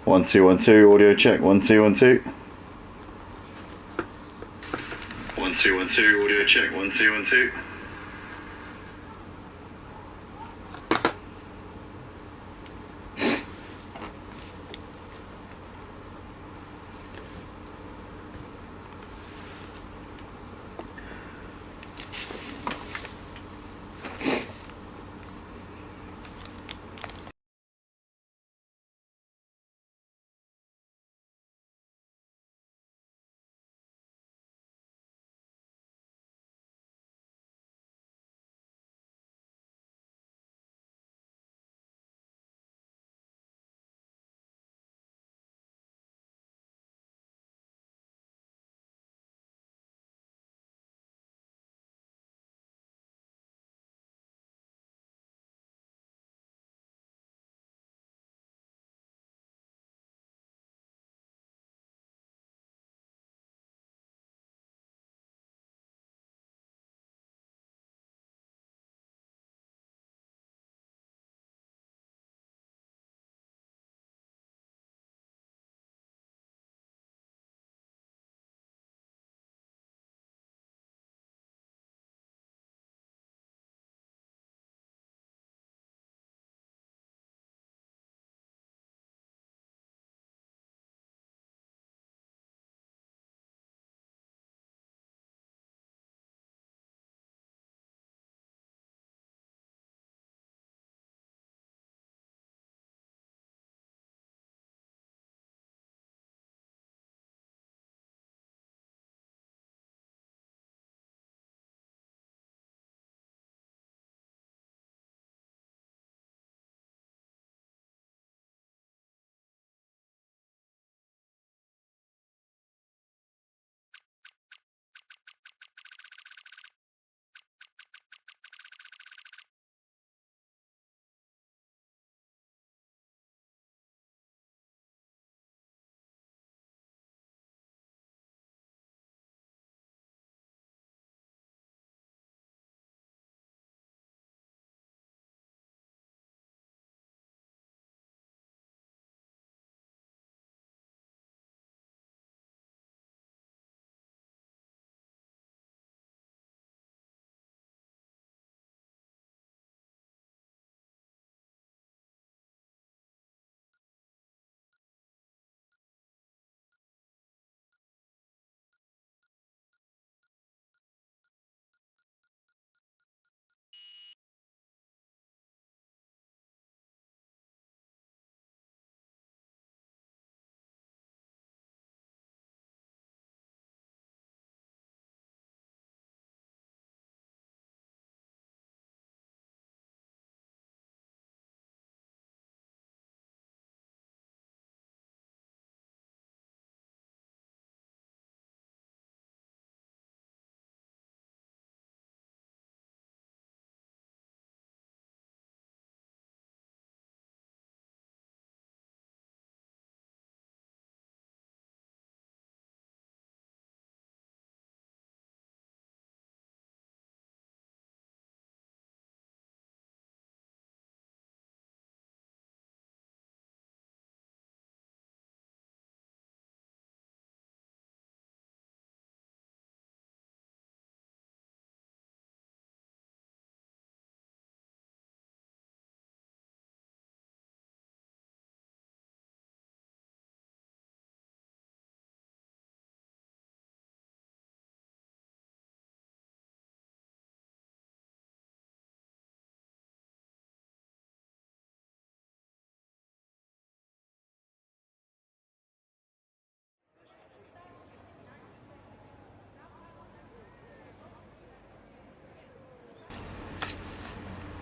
1 2 1 2 audio check. 1 2 1 2. 1 2 1 2 audio check. 1 2 1 2.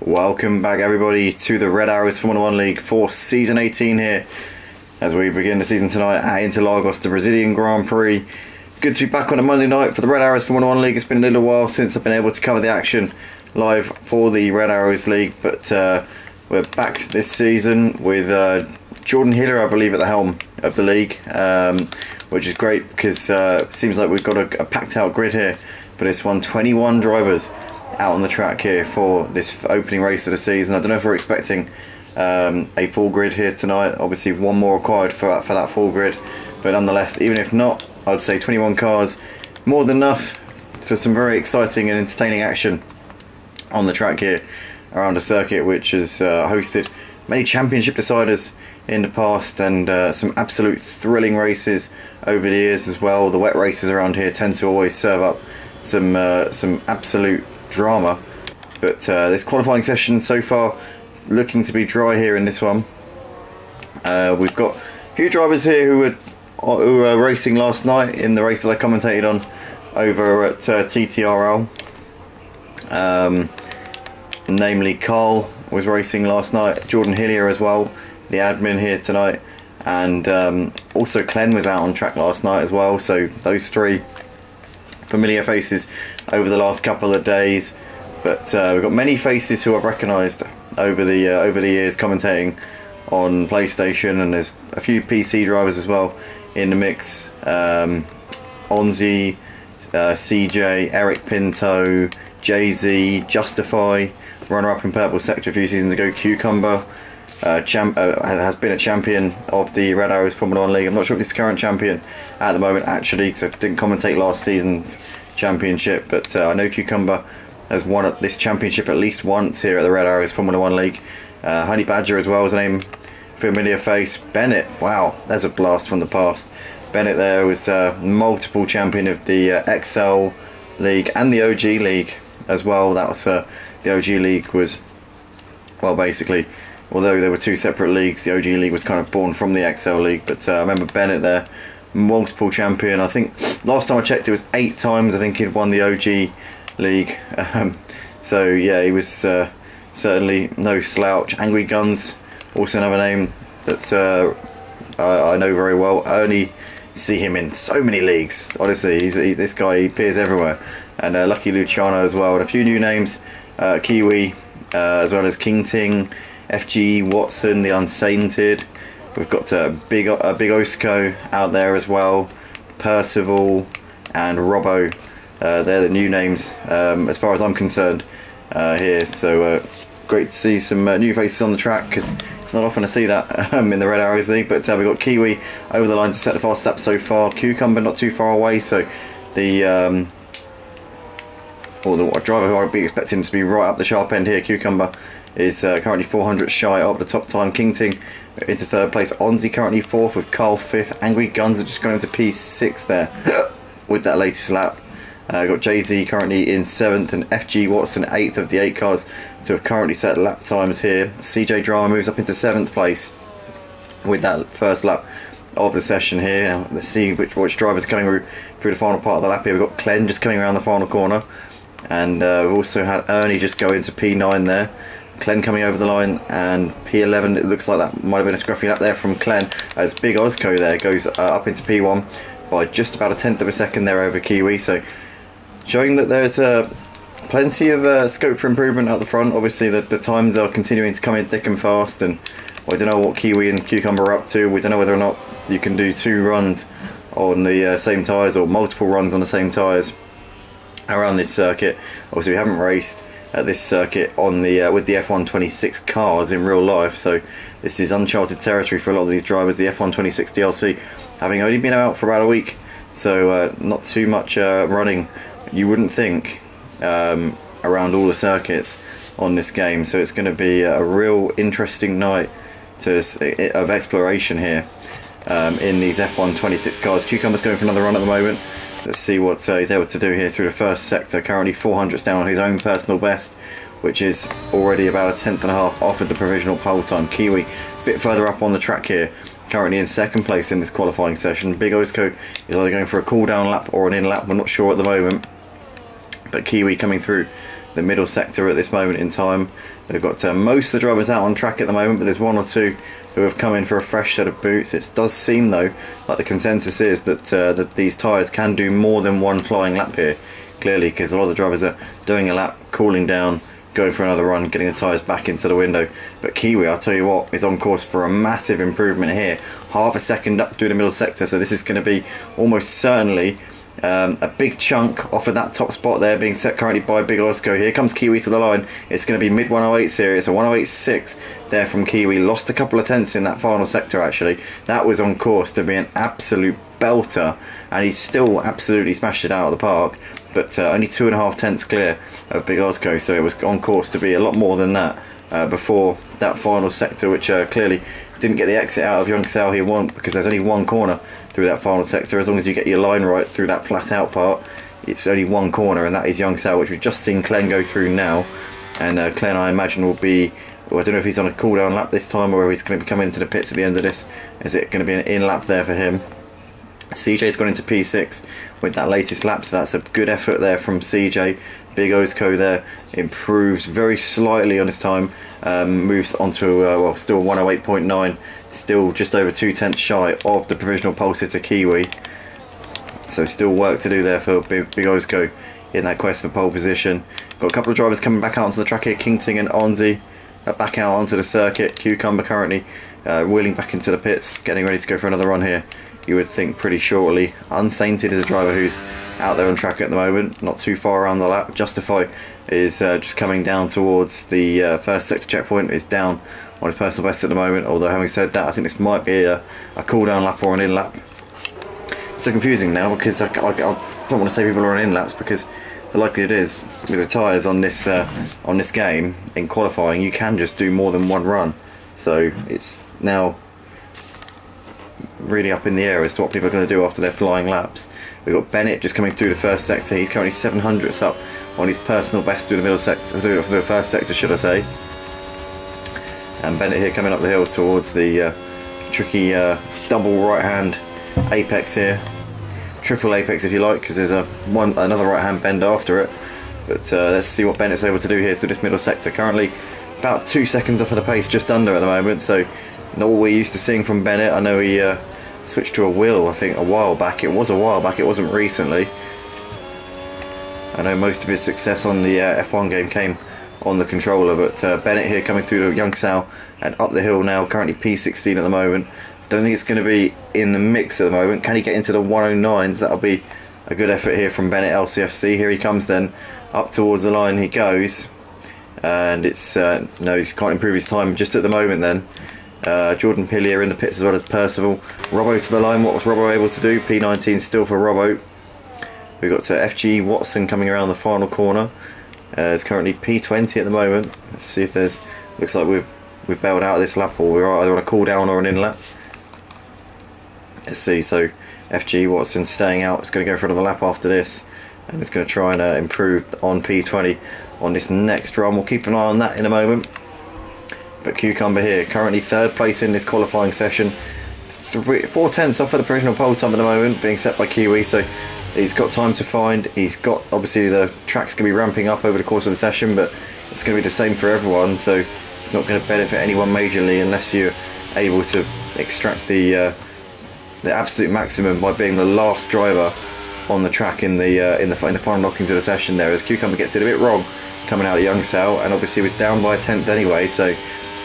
Welcome back, everybody, to the Red Arrows Formula 1 League for Season 18 here, as we begin the season tonight at Interlagos, the Brazilian Grand Prix. Good to be back on a Monday night for the Red Arrows Formula 1 League. It's been a little while since I've been able to cover the action live for the Red Arrows League, but we're back this season with Jordan Hiller, I believe, at the helm of the league, which is great because it seems like we've got a packed out grid here for this one. 21 drivers out on the track here for this opening race of the season. I don't know if we're expecting a full grid here tonight. Obviously one more required for that full grid, but nonetheless, even if not, I'd say 21 cars, more than enough for some very exciting and entertaining action on the track here around a circuit which has hosted many championship deciders in the past, and some absolute thrilling races over the years as well. The wet races around here tend to always serve up some absolute drama, but this qualifying session so far looking to be dry here in this one. We've got a few drivers here who were racing last night in the race that I commentated on over at TTRL. Namely, Carl was racing last night, Jordan Hillier as well, the admin here tonight, and also Clen was out on track last night as well. So those three familiar faces over the last couple of days, but we've got many faces who I've recognised over the years commentating on PlayStation, and there's a few PC drivers as well in the mix. Onzi, CJ, Eric Pinto, Jay-Z, Justify, runner-up in purple sector a few seasons ago, Cucumber, has been a champion of the Red Arrows Formula 1 League. I'm not sure if he's the current champion at the moment actually, because I didn't commentate last season's championship, but I know Cucumber has won this championship at least once here at the Red Arrows Formula 1 League. Honey Badger as well is a name, familiar face. Bennett, wow, there's a blast from the past. Bennett there was multiple champion of the XL League and the OG League as well. That was the OG League was, well, basically, although there were two separate leagues, the OG League was kind of born from the XL League. But I remember Bennett there, multiple champion. I think last time I checked it was 8 times. I think he'd won the OG League. So yeah, he was certainly no slouch. Angry Guns, also another name that I know very well. I only see him in so many leagues. Honestly, this guy, he appears everywhere. And Lucky Luciano as well, and a few new names, Kiwi, as well as King Ting, FG Watson, the Unsainted. We've got Big Osco out there as well, Percival and Robbo. They're the new names as far as I'm concerned here. So great to see some new faces on the track, because it's not often to see that in the Red Arrows League. But we've got Kiwi over the line to set the fastest lap so far. Cucumber not too far away, so the driver who I'd be expecting to be right up the sharp end here, Cucumber, is currently 400 shy of the top time. King Ting into third place. Onzi currently fourth, with Carl fifth. Angry Guns are just going into P6 there with that latest lap. Got Jay-Z currently in 7th, and FG Watson 8th of the 8 cars to have currently set lap times here. CJ Drama moves up into 7th place with that first lap of the session here. Now, let's see which drivers are coming through the final part of the lap here. We've got Clen just coming around the final corner, and we've also had Ernie just go into P9 there. Clen coming over the line, and P11, it looks like that might have been a scruffy lap there from Clen, as Big Osco there goes up into P1 by just about 1/10 of a second there over Kiwi. So showing that there's plenty of scope for improvement at the front. Obviously the times are continuing to come in thick and fast, and I don't know what Kiwi and Cucumber are up to. We don't know whether or not you can do 2 runs on the same tyres, or multiple runs on the same tyres around this circuit. Obviously we haven't raced at this circuit on the with the F126 cars in real life, so this is uncharted territory for a lot of these drivers. The F126 DLC having only been out for about a week, so not too much running, you wouldn't think, around all the circuits on this game. So it's going to be a real interesting night of exploration here in these F126 cars. Cucumber's going for another run at the moment. Let's see what he's able to do here through the first sector. Currently 400s down on his own personal best, which is already about 1/10 and a half off of the provisional pole time. Kiwi a bit further up on the track here, currently in 2nd place in this qualifying session. Big Osco is either going for a cool down lap or an in lap, we're not sure at the moment. But Kiwi coming through the middle sector at this moment in time. They've got most of the drivers out on track at the moment, but there's 1 or 2 who have come in for a fresh set of boots. It does seem though like the consensus is that these tyres can do more than 1 flying lap here, clearly, because a lot of the drivers are doing a lap, cooling down, going for another run, getting the tyres back into the window. But Kiwi, I'll tell you what, is on course for a massive improvement here. Half a second up through the middle sector, so this is going to be almost certainly A big chunk off of that top spot there, being set currently by Big Osco. Here comes Kiwi to the line. It's going to be mid 108 series, a 108.6 there from Kiwi. Lost a couple of tenths in that final sector actually. That was on course to be an absolute belter, and he's still absolutely smashed it out of the park, but only 2.5 tenths clear of Big Osco, so it was on course to be a lot more than that before that final sector, which clearly didn't get the exit out of Youngsao he want, because there's only one corner through that final sector. As long as you get your line right through that flat out part, it's only one corner, and that is Youngsao, which we've just seen Glenn go through now. And Glenn, I imagine, will be, well, I don't know if he's on a cool down lap this time, or if he's going to be coming into the pits at the end of this. Is it going to be an in lap there for him? CJ's gone into P6 with that latest lap, so that's a good effort there from CJ. Big Osco there improves very slightly on his time, moves on to well, still 108.9, still just over 2 tenths shy of the provisional pole sitter Kiwi, so still work to do there for Big Osco in that quest for pole position. Got a couple of drivers coming back out onto the track here, Kingting and Onzi back out onto the circuit. Cucumber currently wheeling back into the pits, getting ready to go for another run here, you would think, pretty shortly. Unsainted is a driver who's out there on track at the moment, not too far around the lap. Justify is just coming down towards the first sector checkpoint, is down on his personal best at the moment, although having said that, I think this might be a cool down lap or an in lap. So confusing now, because I don't want to say people are on in laps, because the likelihood is with the tyres on this game in qualifying, you can just do more than one run, so it's now really up in the air as to what people are going to do after their flying laps. We've got Bennett just coming through the first sector. He's currently 700ths up on his personal best through the middle sector, through the first sector, should I say. And Bennett here coming up the hill towards the tricky double right hand apex here, triple apex if you like, because there's another right hand bend after it. But let's see what Bennett's able to do here through this middle sector. Currently about 2 seconds off of the pace, just under at the moment, so not what we're used to seeing from Bennett. I know he switched to a wheel, I think, a while back. It was a while back, it wasn't recently. I know most of his success on the F1 game came on the controller, but Bennett here coming through to Youngsao and up the hill now, currently P16 at the moment. Don't think it's going to be in the mix at the moment. Can he get into the 109s? That'll be a good effort here from Bennett LCFC. Here he comes then, up towards the line he goes, and it's no, he can't improve his time just at the moment then. Jordan Pillier in the pits as well as Percival. Robbo to the line. What was Robbo able to do? P19 still for Robbo. We've got FG Watson coming around the final corner. It's currently P20 at the moment. Let's see if there's, looks like we've bailed out of this lap, or we're either on a cool down or an in lap. Let's see. So FG Watson staying out. It's going to go for another lap after this, and it's going to try and improve on P20 on this next run. We'll keep an eye on that in a moment. But Cucumber here, currently third place in this qualifying session, 4 tenths off of the provisional pole time at the moment, being set by Kiwi, so he's got time to find. He's got, obviously the track's going to be ramping up over the course of the session, but it's going to be the same for everyone, so it's not going to benefit anyone majorly unless you're able to extract the absolute maximum by being the last driver on the track in the final knockings of the session there, as Cucumber gets it a bit wrong coming out of Youngsao, and obviously was down by a tenth anyway, so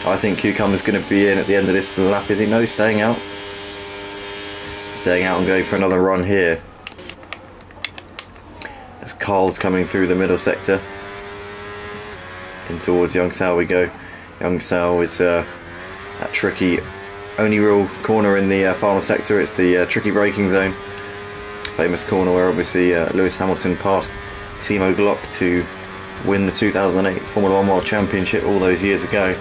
I think Cucumber's going to be in at the end of this lap, is he? No, staying out. Staying out and going for another run here. As Carl's coming through the middle sector. In towards Youngsao we go. Youngsao is that tricky, only real corner in the final sector. It's the tricky braking zone. Famous corner where obviously Lewis Hamilton passed Timo Glock to win the 2008 Formula 1 World Championship all those years ago.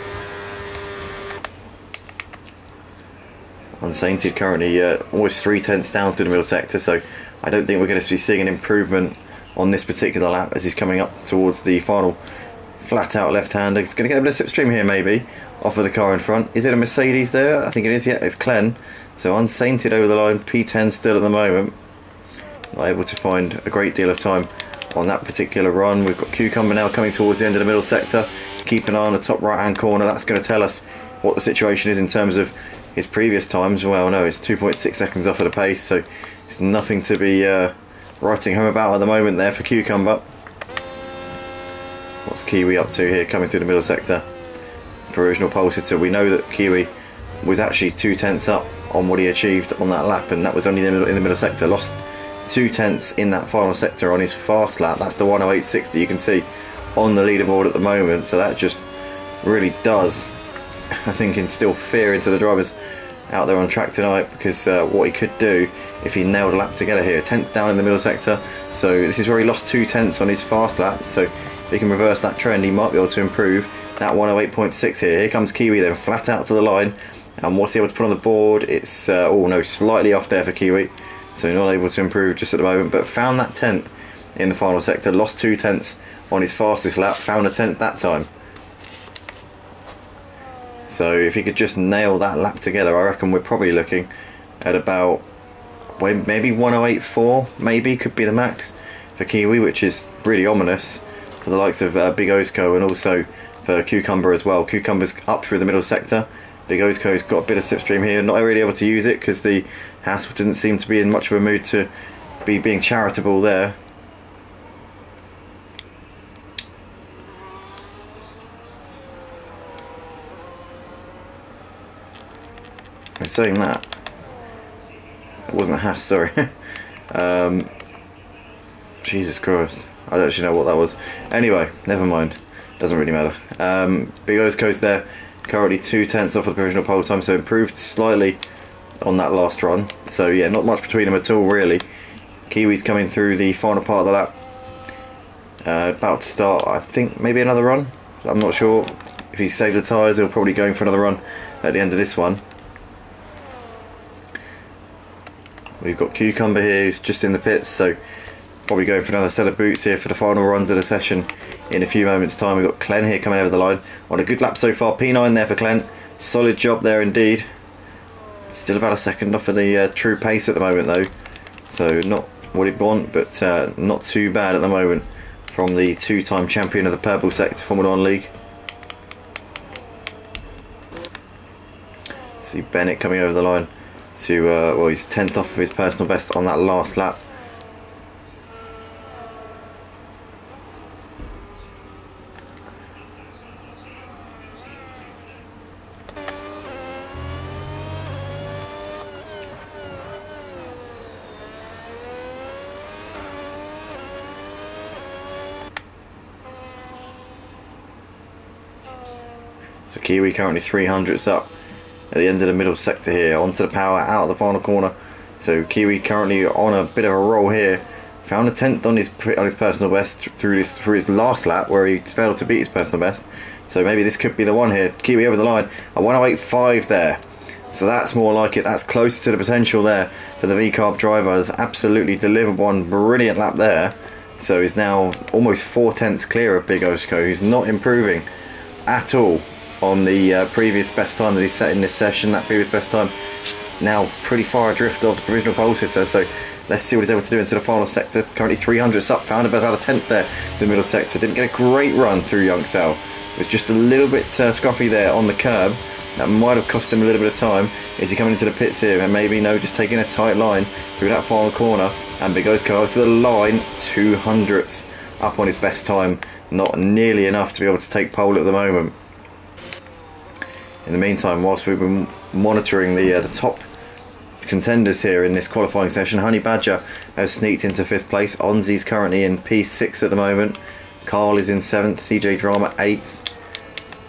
Unsainted currently almost 3 tenths down through the middle sector, so I don't think we're going to be seeing an improvement on this particular lap as he's coming up towards the final flat out left-hander. He's going to get a bit of slipstream here maybe off of the car in front. Is it a Mercedes there? I think it is. Yeah, it's Glenn. So Unsainted over the line, P10 still at the moment. Not able to find a great deal of time on that particular run. We've got Cucumber now coming towards the end of the middle sector. Keep an eye on the top right hand corner. That's going to tell us what the situation is in terms of his previous times. Well, no, it's 2.6 seconds off of the pace, so it's nothing to be writing home about at the moment there for Cucumber. What's Kiwi up to here coming through the middle sector? Provisional pole sitter. We know that Kiwi was actually 2 tenths up on what he achieved on that lap, and that was only in the middle sector. Lost 2/10 in that final sector on his fast lap. That's the 108.60 you can see on the leaderboard at the moment. So that just really does, I think, instill fear into the drivers out there on track tonight, because what he could do if he nailed a lap together here. 10th down in the middle sector, so this is where he lost 2/10 on his fast lap. So if he can reverse that trend, he might be able to improve that 108.6 here. Here comes Kiwi then, flat out to the line, and what's he able to put on the board? It's oh no, slightly off there for Kiwi, so not able to improve just at the moment, but found that 10th in the final sector. Lost 2/10 on his fastest lap, found a 10th that time. So if he could just nail that lap together, I reckon we're probably looking at about maybe 108.4, maybe could be the max for Kiwi, which is really ominous for the likes of Big Ozco, and also for Cucumber as well. Cucumber's up through the middle sector. Big Ozco's got a bit of slipstream here, not really able to use it because the Haas didn't seem to be in much of a mood to be being charitable there. I'm saying that. It wasn't a Haas, sorry. Jesus Christ. I don't actually know what that was. Anyway, never mind. Doesn't really matter. Big O's Coast there. Currently 2/10 off of the provisional pole time, so improved slightly on that last run. So yeah, not much between them at all, really. Kiwi's coming through the final part of the lap. About to start, I think, maybe another run. I'm not sure. If he saved the tyres, he'll probably going for another run at the end of this one. We've got Cucumber here, who's just in the pits, so probably going for another set of boots here for the final runs of the session in a few moments' time. We've got Clen here coming over the line on a good lap so far. P9 there for Clen. Solid job there indeed. Still about a second off of the true pace at the moment though, so not what he'd want, but not too bad at the moment from the two-time champion of the Purple Sector Formula 1 League. See Bennett coming over the line to, well, he's 10th off of his personal best on that last lap. So Kiwi currently 300ths up at the end of the middle sector here, onto the power, out of the final corner. So Kiwi currently on a bit of a roll here. Found a 10th on his personal best through his last lap, where he failed to beat his personal best. So maybe this could be the one here. Kiwi over the line, a 108.5 there. So that's more like it. That's closer to the potential there for the V-Carb drivers. Absolutely delivered one brilliant lap there. So he's now almost 4/10 clear of Big Oshko, who's not improving at all on the previous best time that he set in this session. That previous best time now pretty far adrift of the provisional pole sitter, so let's see what he's able to do into the final sector. Currently 300ths up, found about a 10th there in the middle sector. Didn't get a great run through Youngsell. It was just a little bit scruffy there on the curb. That might have cost him a little bit of time. Is he coming into the pits here? And maybe no, just taking a tight line through that final corner. And Big O's car to the line, 200ths up on his best time. Not nearly enough to be able to take pole at the moment. In the meantime, whilst we've been monitoring the top contenders here in this qualifying session, Honey Badger has sneaked into 5th place. Onzi's currently in P6 at the moment. Carl is in 7th. CJ Drama 8th.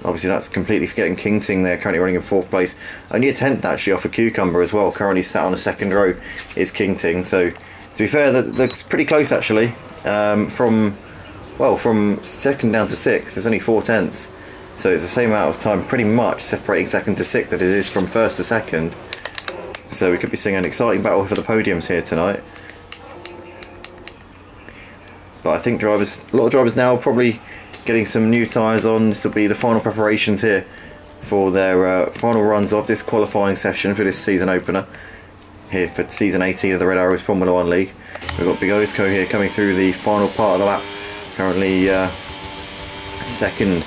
Obviously that's completely forgetting King Ting there, currently running in 4th place. Only a 10th actually off a Cucumber as well. Currently sat on the 2nd row is King Ting. So to be fair, that's pretty close actually. From 2nd down to 6th, there's only 4/10. So it's the same amount of time pretty much separating 2nd to 6th that it is from 1st to 2nd. So we could be seeing an exciting battle for the podiums here tonight. But I think a lot of drivers now probably getting some new tyres on. This will be the final preparations here for their final runs of this qualifying session for this season opener here for season 18 of the Red Arrows Formula 1 League. We've got Big Osko here coming through the final part of the lap, currently 2nd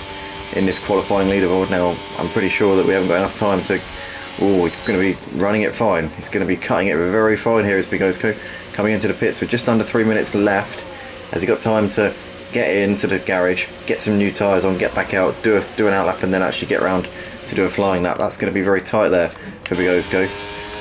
in this qualifying leaderboard. Now I'm pretty sure that we haven't got enough time to... Oh, he's going to be running it fine. He's going to be cutting it very fine here as Big Osko coming into the pits with just under 3 minutes left. Has he got time to get into the garage, get some new tyres on, get back out, do an outlap, and then actually get around to do a flying lap? That's going to be very tight there for Big Osko.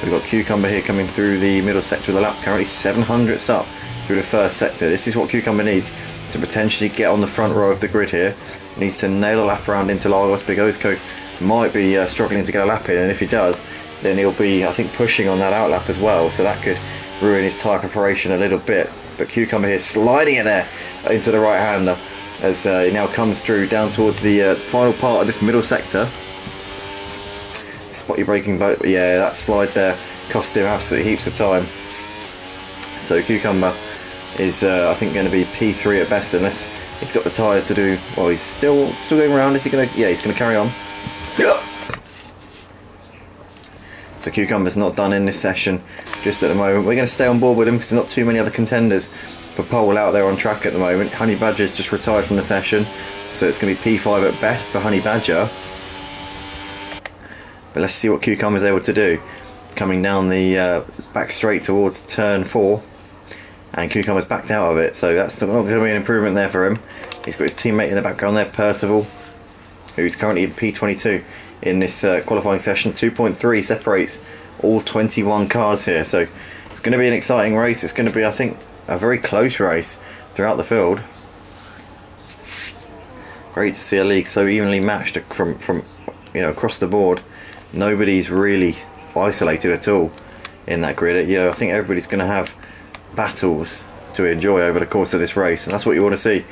We've got Cucumber here coming through the middle sector of the lap, currently 700ths up through the first sector. This is what Cucumber needs to potentially get on the front row of the grid here. He needs to nail a lap around Interlagos. Big Ozco might be struggling to get a lap in, and if he does, then he'll be, I think, pushing on that outlap as well, so that could ruin his tyre preparation a little bit. But Cucumber here sliding it there into the right-hander as he now comes through down towards the final part of this middle sector. Spot your braking boat. Yeah, that slide there cost him absolutely heaps of time. So Cucumber is, I think, going to be P3 at best, unless he's got the tyres to do. Well, he's still going around. Is he going to? Yeah, he's going to carry on. So Cucumber's not done in this session just at the moment. We're going to stay on board with him because there's not too many other contenders for pole out there on track at the moment. Honey Badger's just retired from the session, so it's going to be P5 at best for Honey Badger. But let's see what Cucumber's able to do. Coming down the back straight towards turn 4, and Cucumber's backed out of it, so that's not going to be an improvement there for him. He's got his teammate in the background there, Percival, who's currently in P22 in this qualifying session. 2.3 separates all 21 cars here, so it's going to be an exciting race. It's going to be, I think, a very close race throughout the field. Great to see a league so evenly matched from across the board. Nobody's really isolated at all in that grid. I think everybody's going to have battles to enjoy over the course of this race, and that's what you want to see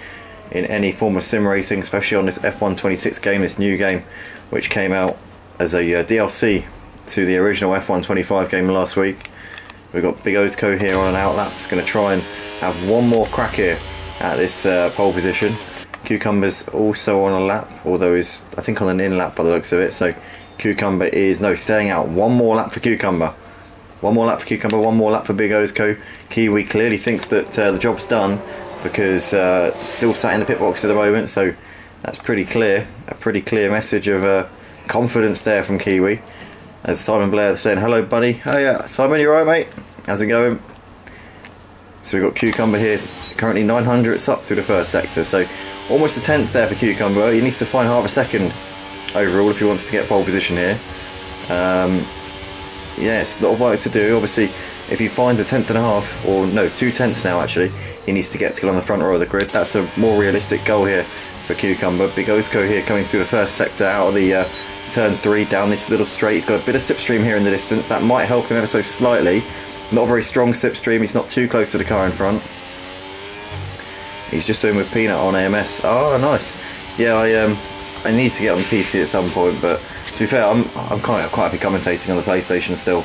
in any form of sim racing, especially on this F1 26 game, this new game, which came out as a DLC to the original F1 25 game last week. We've got Big Ozco here on an outlap. It's going to try and have one more crack here at this pole position. Cucumber's also on a lap, although he's, I think, on an in lap by the looks of it. So Cucumber is, no, staying out. One more lap for Cucumber. One more lap for Cucumber, one more lap for Big Ozco. Kiwi clearly thinks that the job's done, because still sat in the pit box at the moment, so that's pretty clear. A pretty clear message of confidence there from Kiwi. As Simon Blair saying, hello buddy. Oh yeah, Simon, you alright mate? How's it going? So we've got Cucumber here, currently 900ths up through the first sector, so almost a 10th there for Cucumber. He needs to find half a second overall if he wants to get pole position here. Yeah, it's a lot of work to do. Obviously, if he finds a 10th and a half, or no, 2 tenths now actually, he needs to get on the front row of the grid. That's a more realistic goal here for Cucumber. Big Ozco here coming through the first sector out of the turn 3 down this little straight. He's got a bit of slipstream here in the distance. That might help him ever so slightly. Not a very strong slipstream. He's not too close to the car in front. He's just doing with Peanut on AMS. Oh, nice. Yeah, I need to get on the PC at some point, but to be fair, I'm quite happy commentating on the PlayStation still.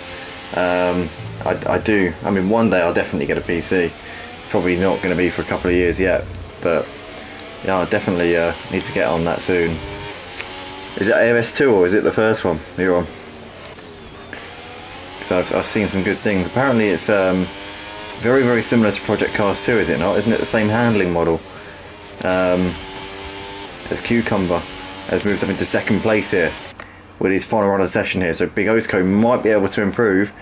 I do. I mean, one day I'll definitely get a PC. Probably not going to be for a couple of years yet, but yeah, I definitely need to get on that soon. Is it AMS 2 or is it the first one you're on? Because I've seen some good things. Apparently it's very, very similar to Project Cars 2, is it not? Isn't it the same handling model? As Cucumber has moved up into second place here with his final run of the session here, so Big Ozco might be able to improve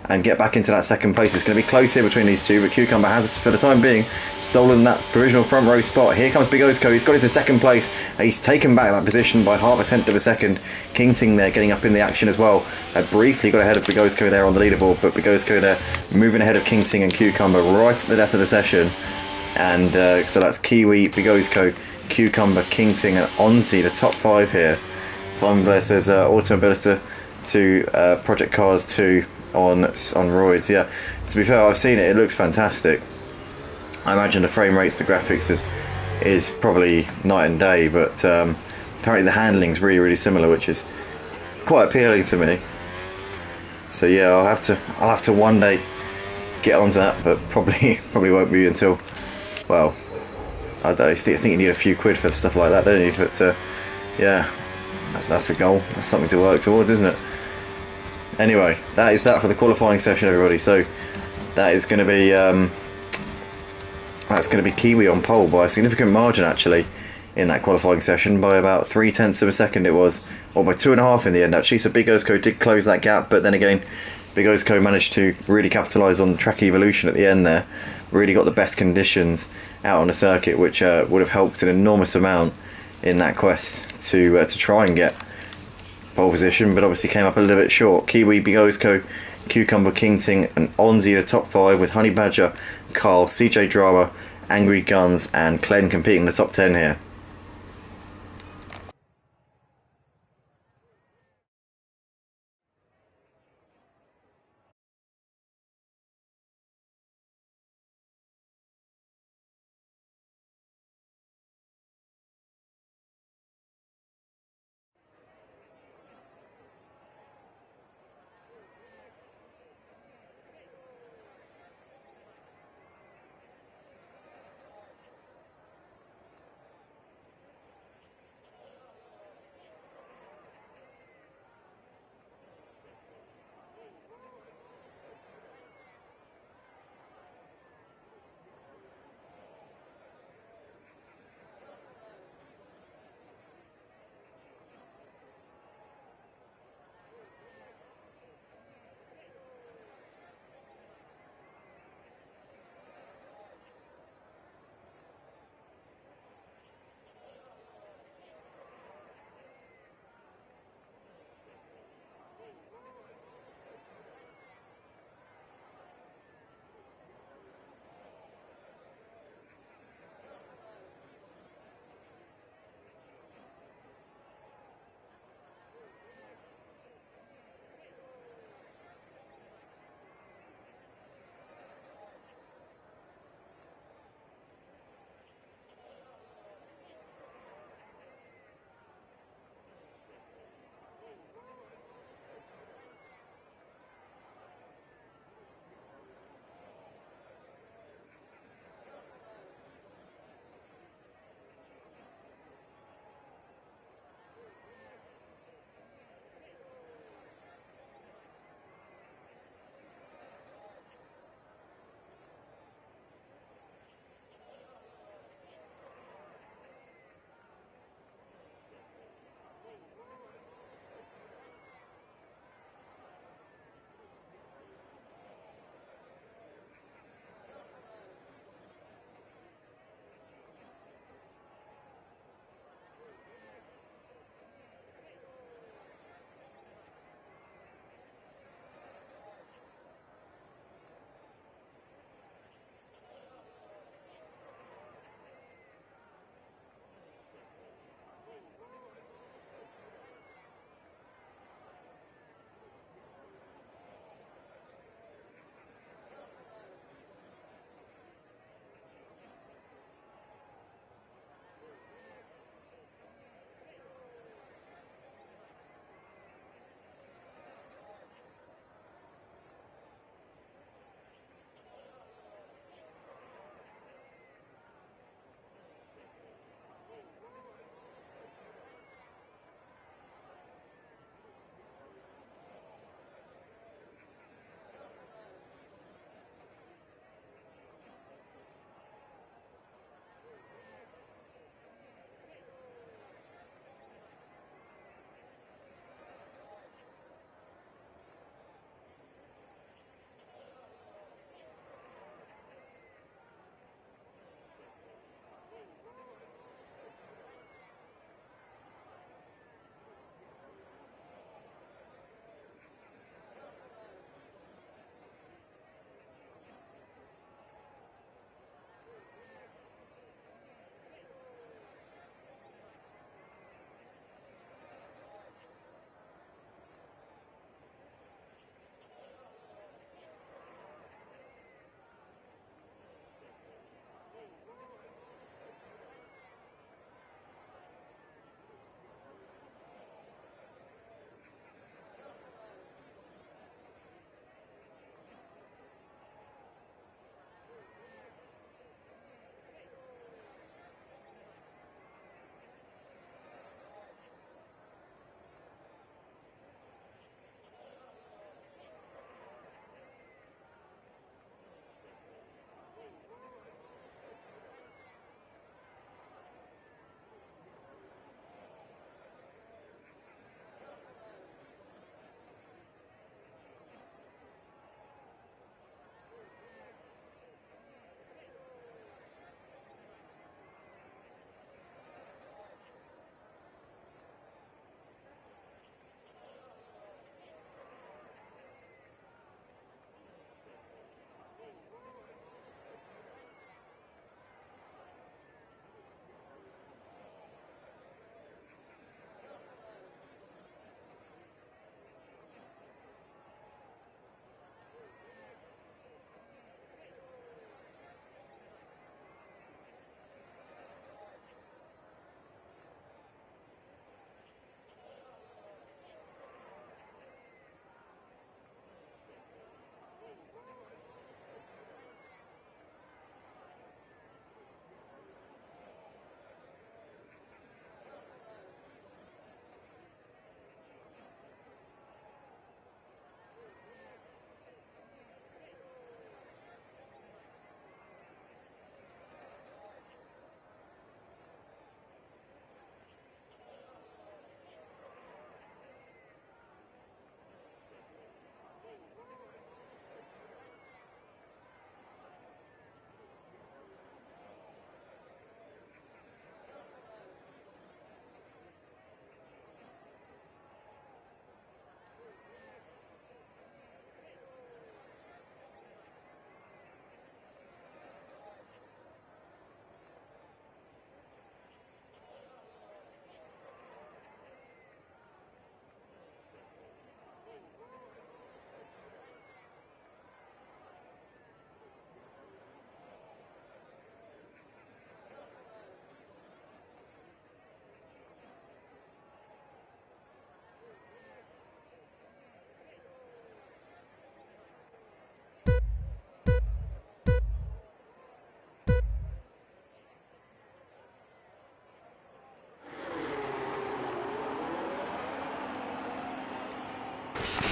and get back into that second place. It's going to be close here between these two, but Cucumber has, for the time being, stolen that provisional front row spot. Here comes Big Ozco. He's got into second place, and he's taken back that position by half a tenth of a second. King Ting there getting up in the action as well. Briefly got ahead of Big Ozco there on the leaderboard, but Big Ozco there moving ahead of King Ting and Cucumber right at the death of the session. And so that's Kiwi, Big Ozco, Cucumber, King Ting, and Onzi, the top 5 here. Simon Blair says Automobilista to Project Cars 2 on roids. Yeah, to be fair, I've seen it. It looks fantastic. I imagine the frame rates, the graphics is probably night and day, but apparently the handling's really, really similar, which is quite appealing to me. So yeah, I'll have to one day get onto that, but probably won't be until, well, I think you need a few quid for stuff like that, don't you? But yeah, that's a goal. That's something to work towards, isn't it? Anyway, that is that for the qualifying session, everybody. So that is going to be Kiwi on pole by a significant margin, actually, in that qualifying session, by about 0.3 of a second it was, or by 2.5 in the end actually. So Big Ozco did close that gap, but then again, Big Ozco managed to really capitalise on track evolution at the end there. Really got the best conditions out on the circuit, which would have helped an enormous amount in that quest to try and get pole position, but obviously came up a little bit short. Kiwi, Big Ozco, Cucumber, King Ting and Onzi in the top 5, with Honey Badger, Carl, CJ Drama, Angry Guns and Clen competing in the top 10 here.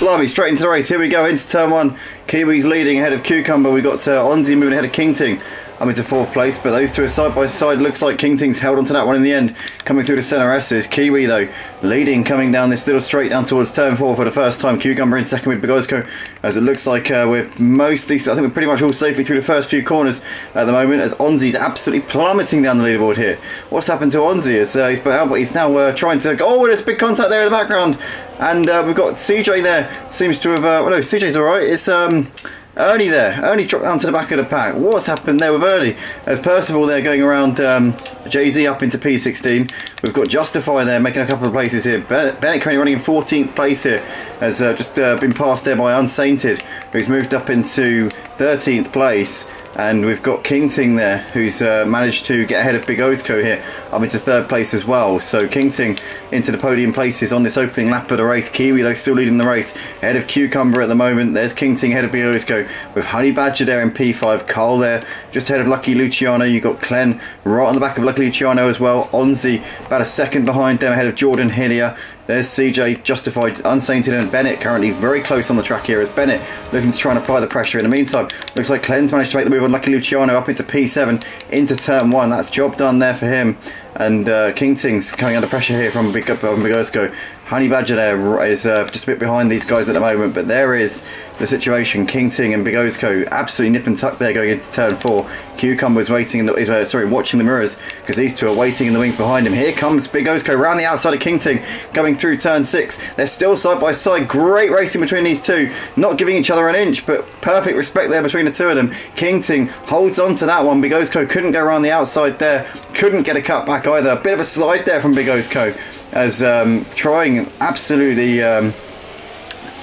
Blimey, straight into the race. Here we go, into turn 1. Kiwi's leading ahead of Cucumber. We've got Onzi moving ahead of King Ting. I'm into 4th place, but those two are side by side. Looks like King Ting's held onto that one in the end. Coming through the centre S's. Kiwi, though, leading, coming down this little straight down towards turn 4 for the first time. Cucumber in second with Bogozko, as it looks like we're mostly, I think we're pretty much all safely through the first few corners at the moment, as Onzi's absolutely plummeting down the leaderboard here. What's happened to Onzi? He's put out, but he's now trying to go. Oh, there's big contact there in the background. And we've got CJ there. Seems to have, well, no, CJ's alright. It's Ernie there. Ernie's dropped down to the back of the pack. What's happened there with Ernie? As Percival there going around Jay-Z up into P16. We've got Justify there making a couple of places here. Bennett currently running in 14th place here. Has just been passed there by Unsainted, who's moved up into 13th place. And we've got King Ting there, who's managed to get ahead of Big Ozco here, up into 3rd place as well. So King Ting into the podium places on this opening lap of the race. Kiwi, though, still leading the race, ahead of Cucumber at the moment. There's King Ting ahead of Big Ozco, with Honey Badger there in P5. Carl there, just ahead of Lucky Luciano. You've got Glenn right on the back of Lucky Luciano as well. Onzi about a second behind them, ahead of Jordan Hillier. There's CJ, Justified, Unsainted and Bennett currently very close on the track here, as Bennett looking to try and apply the pressure. In the meantime, looks like Glenn's managed to make the move on Lucky Luciano up into P7 into turn 1. That's job done there for him. And King Ting's coming under pressure here from Big Ozco. Honey Badger there is just a bit behind these guys at the moment, but there is the situation. King Ting and Big Ozco absolutely nip and tuck there going into turn 4. Cucumber's waiting in the, watching the mirrors, because these two are waiting in the wings behind him. Here comes Big Ozco round the outside of King Ting, going through turn 6. They're still side by side. Great racing between these two, not giving each other an inch, but perfect respect there between the two of them. King Ting holds on to that one. Big Ozco couldn't go around the outside there, couldn't get a cut back either. A bit of a slide there from Big Ozco, as trying absolutely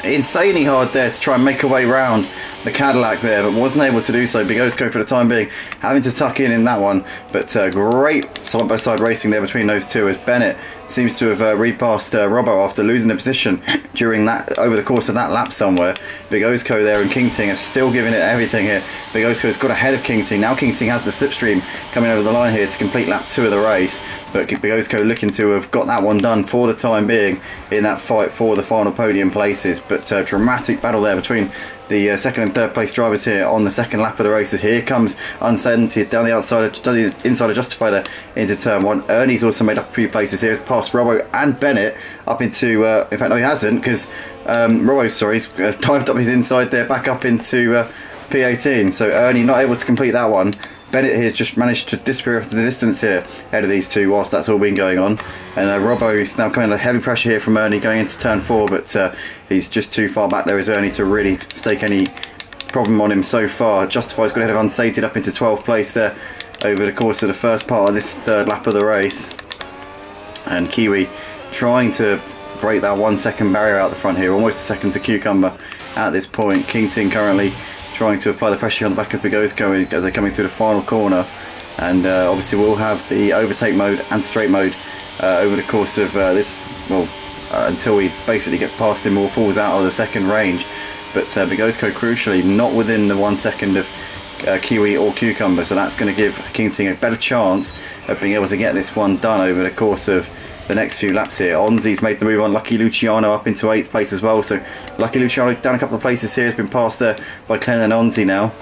insanely hard there to try and make a way round the Cadillac there, but wasn't able to do so. Big Ozco for the time being having to tuck in that one, but great side by side racing there between those two, as Bennett seems to have repassed Robbo after losing the position during that, over the course of that lap somewhere. Big Ozco there and King Ting are still giving it everything here. Big Ozco's got ahead of King Ting. Now King Ting has the slipstream coming over the line here to complete lap 2 of the race, but Big Ozco looking to have got that one done for the time being in that fight for the final podium places. But dramatic battle there between the second and third place drivers here on the second lap of the races. Here comes Uncertainty down the outside, the inside of Justifier into turn 1. Ernie's also made up a few places here. He's passed Robbo and Bennett up into, in fact no he hasn't, because Robbo's he's dived up his inside there back up into P18. So Ernie not able to complete that one. Bennett has just managed to disappear after the distance here ahead of these two whilst that's all been going on. And Robbo is now coming under heavy pressure here from Ernie going into turn 4, but he's just too far back there as Ernie to really stake any problem on him so far. Justify's got ahead of Unsated up into 12th place there over the course of the first part of this third lap of the race. And Kiwi trying to break that 1 second barrier out the front here, almost a second to Cucumber at this point. King Ting currently trying to apply the pressure on the back of Big Ozco as they're coming through the final corner, and obviously we'll have the overtake mode and straight mode over the course of this, well, until he basically gets past him or falls out of the second range. But Big Ozco crucially not within the 1 second of Kiwi or Cucumber, so that's going to give King Ting a better chance of being able to get this one done over the course of the next few laps here. Onzi's made the move on Lucky Luciano up into 8th place as well, so Lucky Luciano down a couple of places here, has been passed there by Glenn and Onzi now,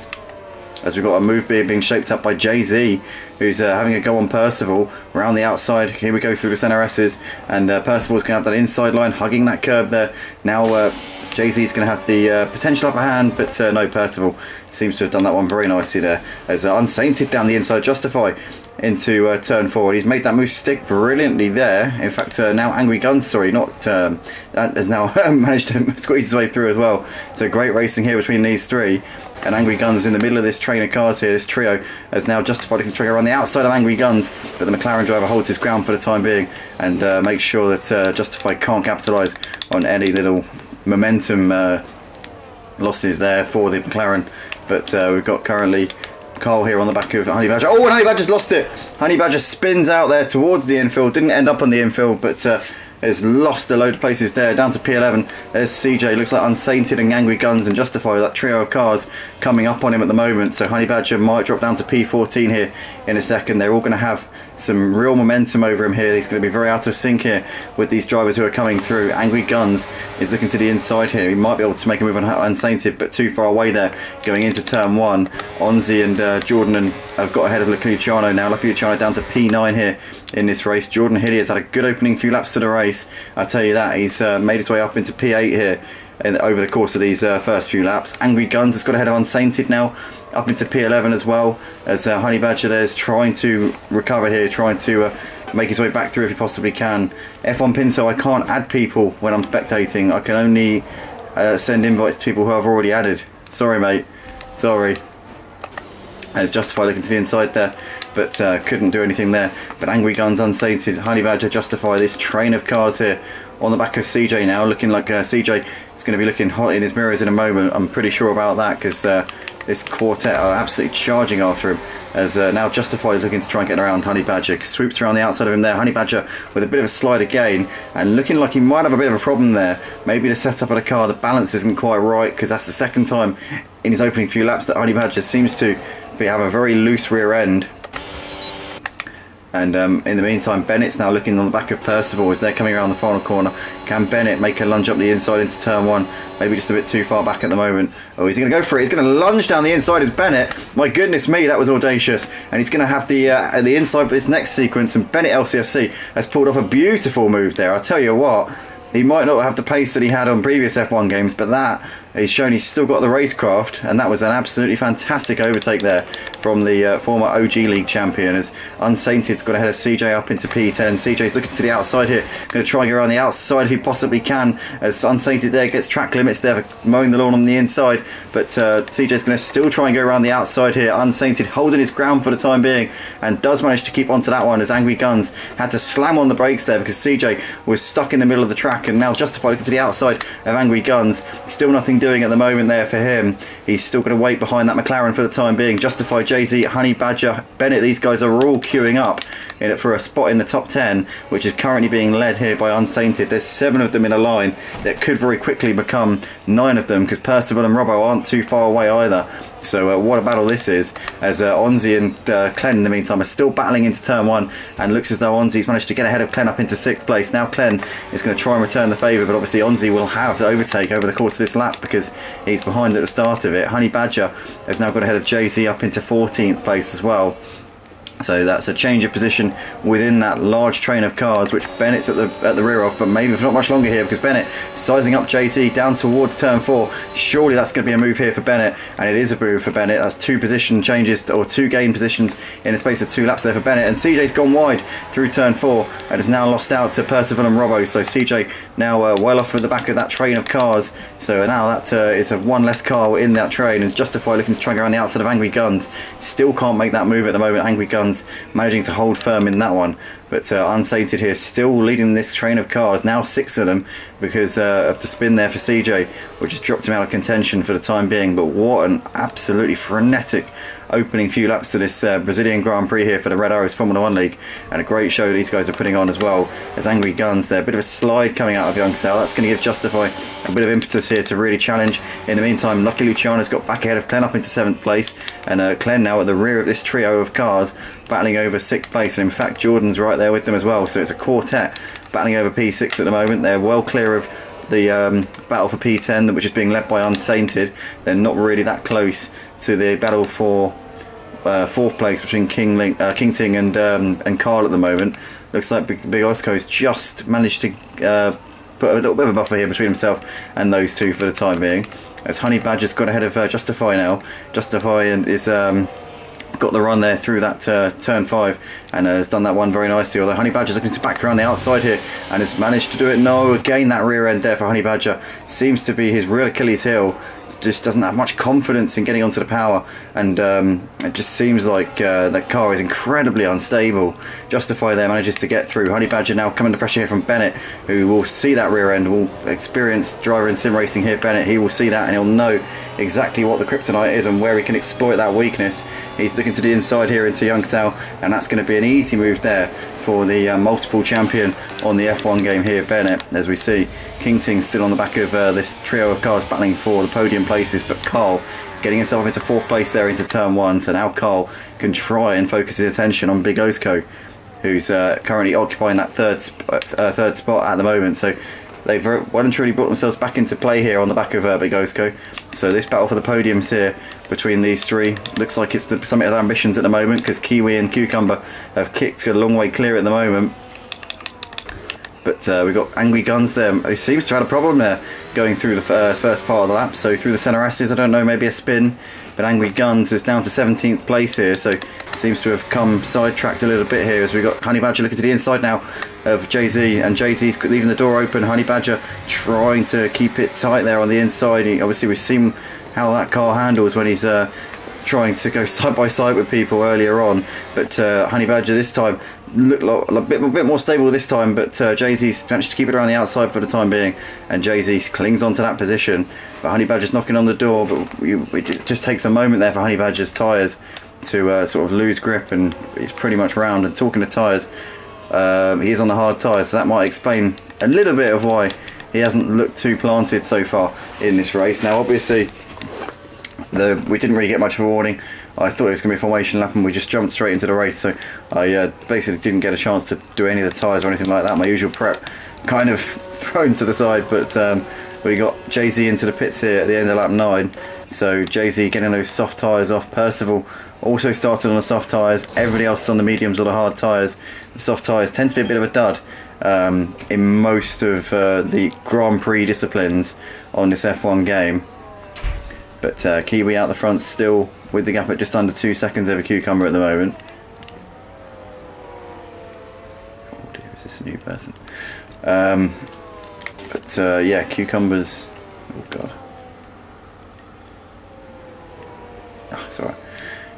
as we've got a move being shaped up by Jay-Z, who's having a go on Percival around the outside. Here we go through the centre S's, and Percival's going to have that inside line hugging that curb there. Now Jay-Z's going to have the potential upper hand, but no, Percival seems to have done that one very nicely there, as Unsainted down the inside Justify into turn 4. He's made that move stick brilliantly there. In fact, now Angry Guns, has now managed to squeeze his way through as well. So great racing here between these three. And Angry Guns in the middle of this train of cars here, this trio, has now Justified looking to trigger around the outside of Angry Guns, but the McLaren driver holds his ground for the time being and makes sure that Justified can't capitalise on any little momentum losses there for the McLaren. But we've got currently Carl here on the back of Honey Badger. Oh, and Honey Badger's lost it. Honey Badger spins out there towards the infield, didn't end up on the infield, but has lost a load of places there, down to P11. There's CJ, looks like Unsainted and Angry Guns and Justify, that trio of cars coming up on him at the moment. So Honey Badger might drop down to P14 here in a second. They're all going to have some real momentum over him here. He's going to be very out of sync here with these drivers who are coming through. Angry Guns is looking to the inside here. He might be able to make a move on Unsainted, but too far away there going into turn 1. Onzi and Jordan have got ahead of Luciano now. Luciano down to P9 here in this race. Jordan Hillier has had a good opening few laps to the race, I'll tell you that. He's made his way up into P8 here over the course of these first few laps. Angry Guns has got ahead of Unsainted now, up into P11 as well, as Honey Badger there is trying to recover here, trying to make his way back through if he possibly can. F1 Pinto, I can't add people when I'm spectating. I can only send invites to people who I've already added. Sorry, mate. Sorry. As Justify looking to the inside there, but couldn't do anything there. But Angry Guns, Unsainted, Honey Badger, Justify, this train of cars here on the back of CJ now, looking like CJ is going to be looking hot in his mirrors in a moment. I'm pretty sure about that, because this quartet are absolutely charging after him, as now Justify is looking to try and get around Honey Badger. Swoops around the outside of him there. Honey Badger with a bit of a slide again, and looking like he might have a bit of a problem there. Maybe the setup of the car, the balance isn't quite right, because that's the second time in his opening few laps that Honey Badger seems to have a very loose rear end. And in the meantime, Bennett's now looking on the back of Percival as they're coming around the final corner. Can Bennett make a lunge up the inside into turn 1? Maybe just a bit too far back at the moment. Oh, is he going to go for it? He's going to lunge down the inside as Bennett. My goodness me, that was audacious. And he's going to have the inside for this next sequence. And Bennett LCFC has pulled off a beautiful move there. I'll tell you what, he might not have the pace that he had on previous F1 games, but that he's shown he's still got the racecraft, and that was an absolutely fantastic overtake there from the former OG League champion, as Unsainted's got ahead of CJ up into P10. CJ's looking to the outside here, going to try and go around the outside if he possibly can, as Unsainted there gets track limits there for mowing the lawn on the inside, but CJ's going to still try and go around the outside here. Unsainted holding his ground for the time being, and does manage to keep onto that one, as Angry Guns had to slam on the brakes there because CJ was stuck in the middle of the track. And now Justify looking to the outside of Angry Guns. Still nothing doing at the moment there for him. He's still going to wait behind that McLaren for the time being. Justify, Jay-Z, Honey Badger, Bennett, these guys are all queuing up for a spot in the top 10, which is currently being led here by Unsainted. There's 7 of them in a line that could very quickly become 9 of them, because Percival and Robbo aren't too far away either. So what a battle this is, as Onzi and Clen in the meantime are still battling into turn 1, and looks as though Onzi's managed to get ahead of Clen up into 6th place. Now Clen is going to try and return the favour, but obviously Onzi will have the overtake over the course of this lap because he's behind at the start of it. Honey Badger has now got ahead of Jay-Z up into 14th place as well. So that's a change of position within that large train of cars, which Bennett's at the rear of, but maybe for not much longer here, because Bennett sizing up JT down towards turn 4. Surely that's going to be a move here for Bennett, and it is a move for Bennett. That's 2 position changes, or 2 gain positions in the space of 2 laps there for Bennett, and CJ's gone wide through turn 4 and has now lost out to Percival and Robbo. So CJ now well off at the back of that train of cars. So now that is a 1 less car in that train, and Justify looking to try and go around the outside of Angry Guns. Still can't make that move at the moment. Angry Guns managing to hold firm in that one, but Unsainted here still leading this train of cars, now 6 of them, because of the spin there for CJ, which has dropped him out of contention for the time being. But what an absolutely frenetic opening few laps to this Brazilian Grand Prix here for the Red Arrows Formula 1 League, and a great show these guys are putting on as well, as Angry Guns there, a bit of a slide coming out of Youngsdale. That's going to give Justify a bit of impetus here to really challenge. In the meantime, lucky Luciano's got back ahead of Clen up into 7th place, and Clen now at the rear of this trio of cars battling over 6th place, and in fact Jordan's right there with them as well. So it's a quartet battling over P6 at the moment. They're well clear of the battle for P10, which is being led by Unsainted. They're not really that close to the battle for 4th place between King Ting and Carl at the moment. Looks like Big Osco's just managed to put a little bit of a buffer here between himself and those two for the time being, as Honey Badger's got ahead of Justify now. Justify is got the run there through that turn 5, and has done that one very nicely, although Honey Badger's looking to back around the outside here and has managed to do it. No, again that rear end there for Honey Badger seems to be his real Achilles heel. Just doesn't have much confidence in getting onto the power, and it just seems like that car is incredibly unstable. Justify there manages to get through. Honey Badger now coming to pressure here from Bennett, who will see that rear end. Will experienced driver in sim racing here, Bennett. He will see that and he'll know exactly what the kryptonite is and where he can exploit that weakness. He's looking to the inside here into Youngstown, and that's going to be an easy move there for the multiple champion on the F1 game here, Bennett. As we see, King still on the back of this trio of cars battling for the podium places, but Carl getting himself into 4th place there into turn 1, so now Carl can try and focus his attention on Big Osko, who's currently occupying that third spot at the moment. So they've well and truly brought themselves back into play here on the back of Big Osko. So this battle for the podiums here between these three looks like it's the summit of their ambitions at the moment, because Kiwi and Cucumber have kicked a long way clear at the moment. But we've got Angry Guns there, who seems to have had a problem there going through the first part of the lap. So through the centre S's, I don't know, maybe a spin. But Angry Guns is down to 17th place here, so seems to have come sidetracked a little bit here, as we've got Honey Badger looking to the inside now of Jay-Z, and Jay-Z's leaving the door open. Honey Badger trying to keep it tight there on the inside. Obviously we've seen how that car handles when he's trying to go side by side with people earlier on, but Honey Badger this time looked a bit more stable this time, but Jay-Z's managed to keep it around the outside for the time being, and Jay-Z clings onto that position. But Honey Badger's knocking on the door, but it just takes a moment there for Honey Badger's tyres to sort of lose grip, and he's pretty much round. And talking to tyres, he is on the hard tyres, so that might explain a little bit of why he hasn't looked too planted so far in this race. Now obviously we didn't really get much of a warning. I thought it was going to be a formation lap, and we just jumped straight into the race, so I basically didn't get a chance to do any of the tyres or anything like that. My usual prep kind of thrown to the side, but we got Jay-Z into the pits here at the end of lap 9, so Jay-Z getting those soft tyres off. Percival also started on the soft tyres, everybody else on the mediums or the hard tyres. The soft tyres tend to be a bit of a dud in most of the Grand Prix disciplines on this F1 game. But Kiwi out the front still with the gap at just under 2 seconds over Cucumber at the moment. Oh dear, is this a new person? Yeah, Cucumber's... oh god. Oh, it's alright.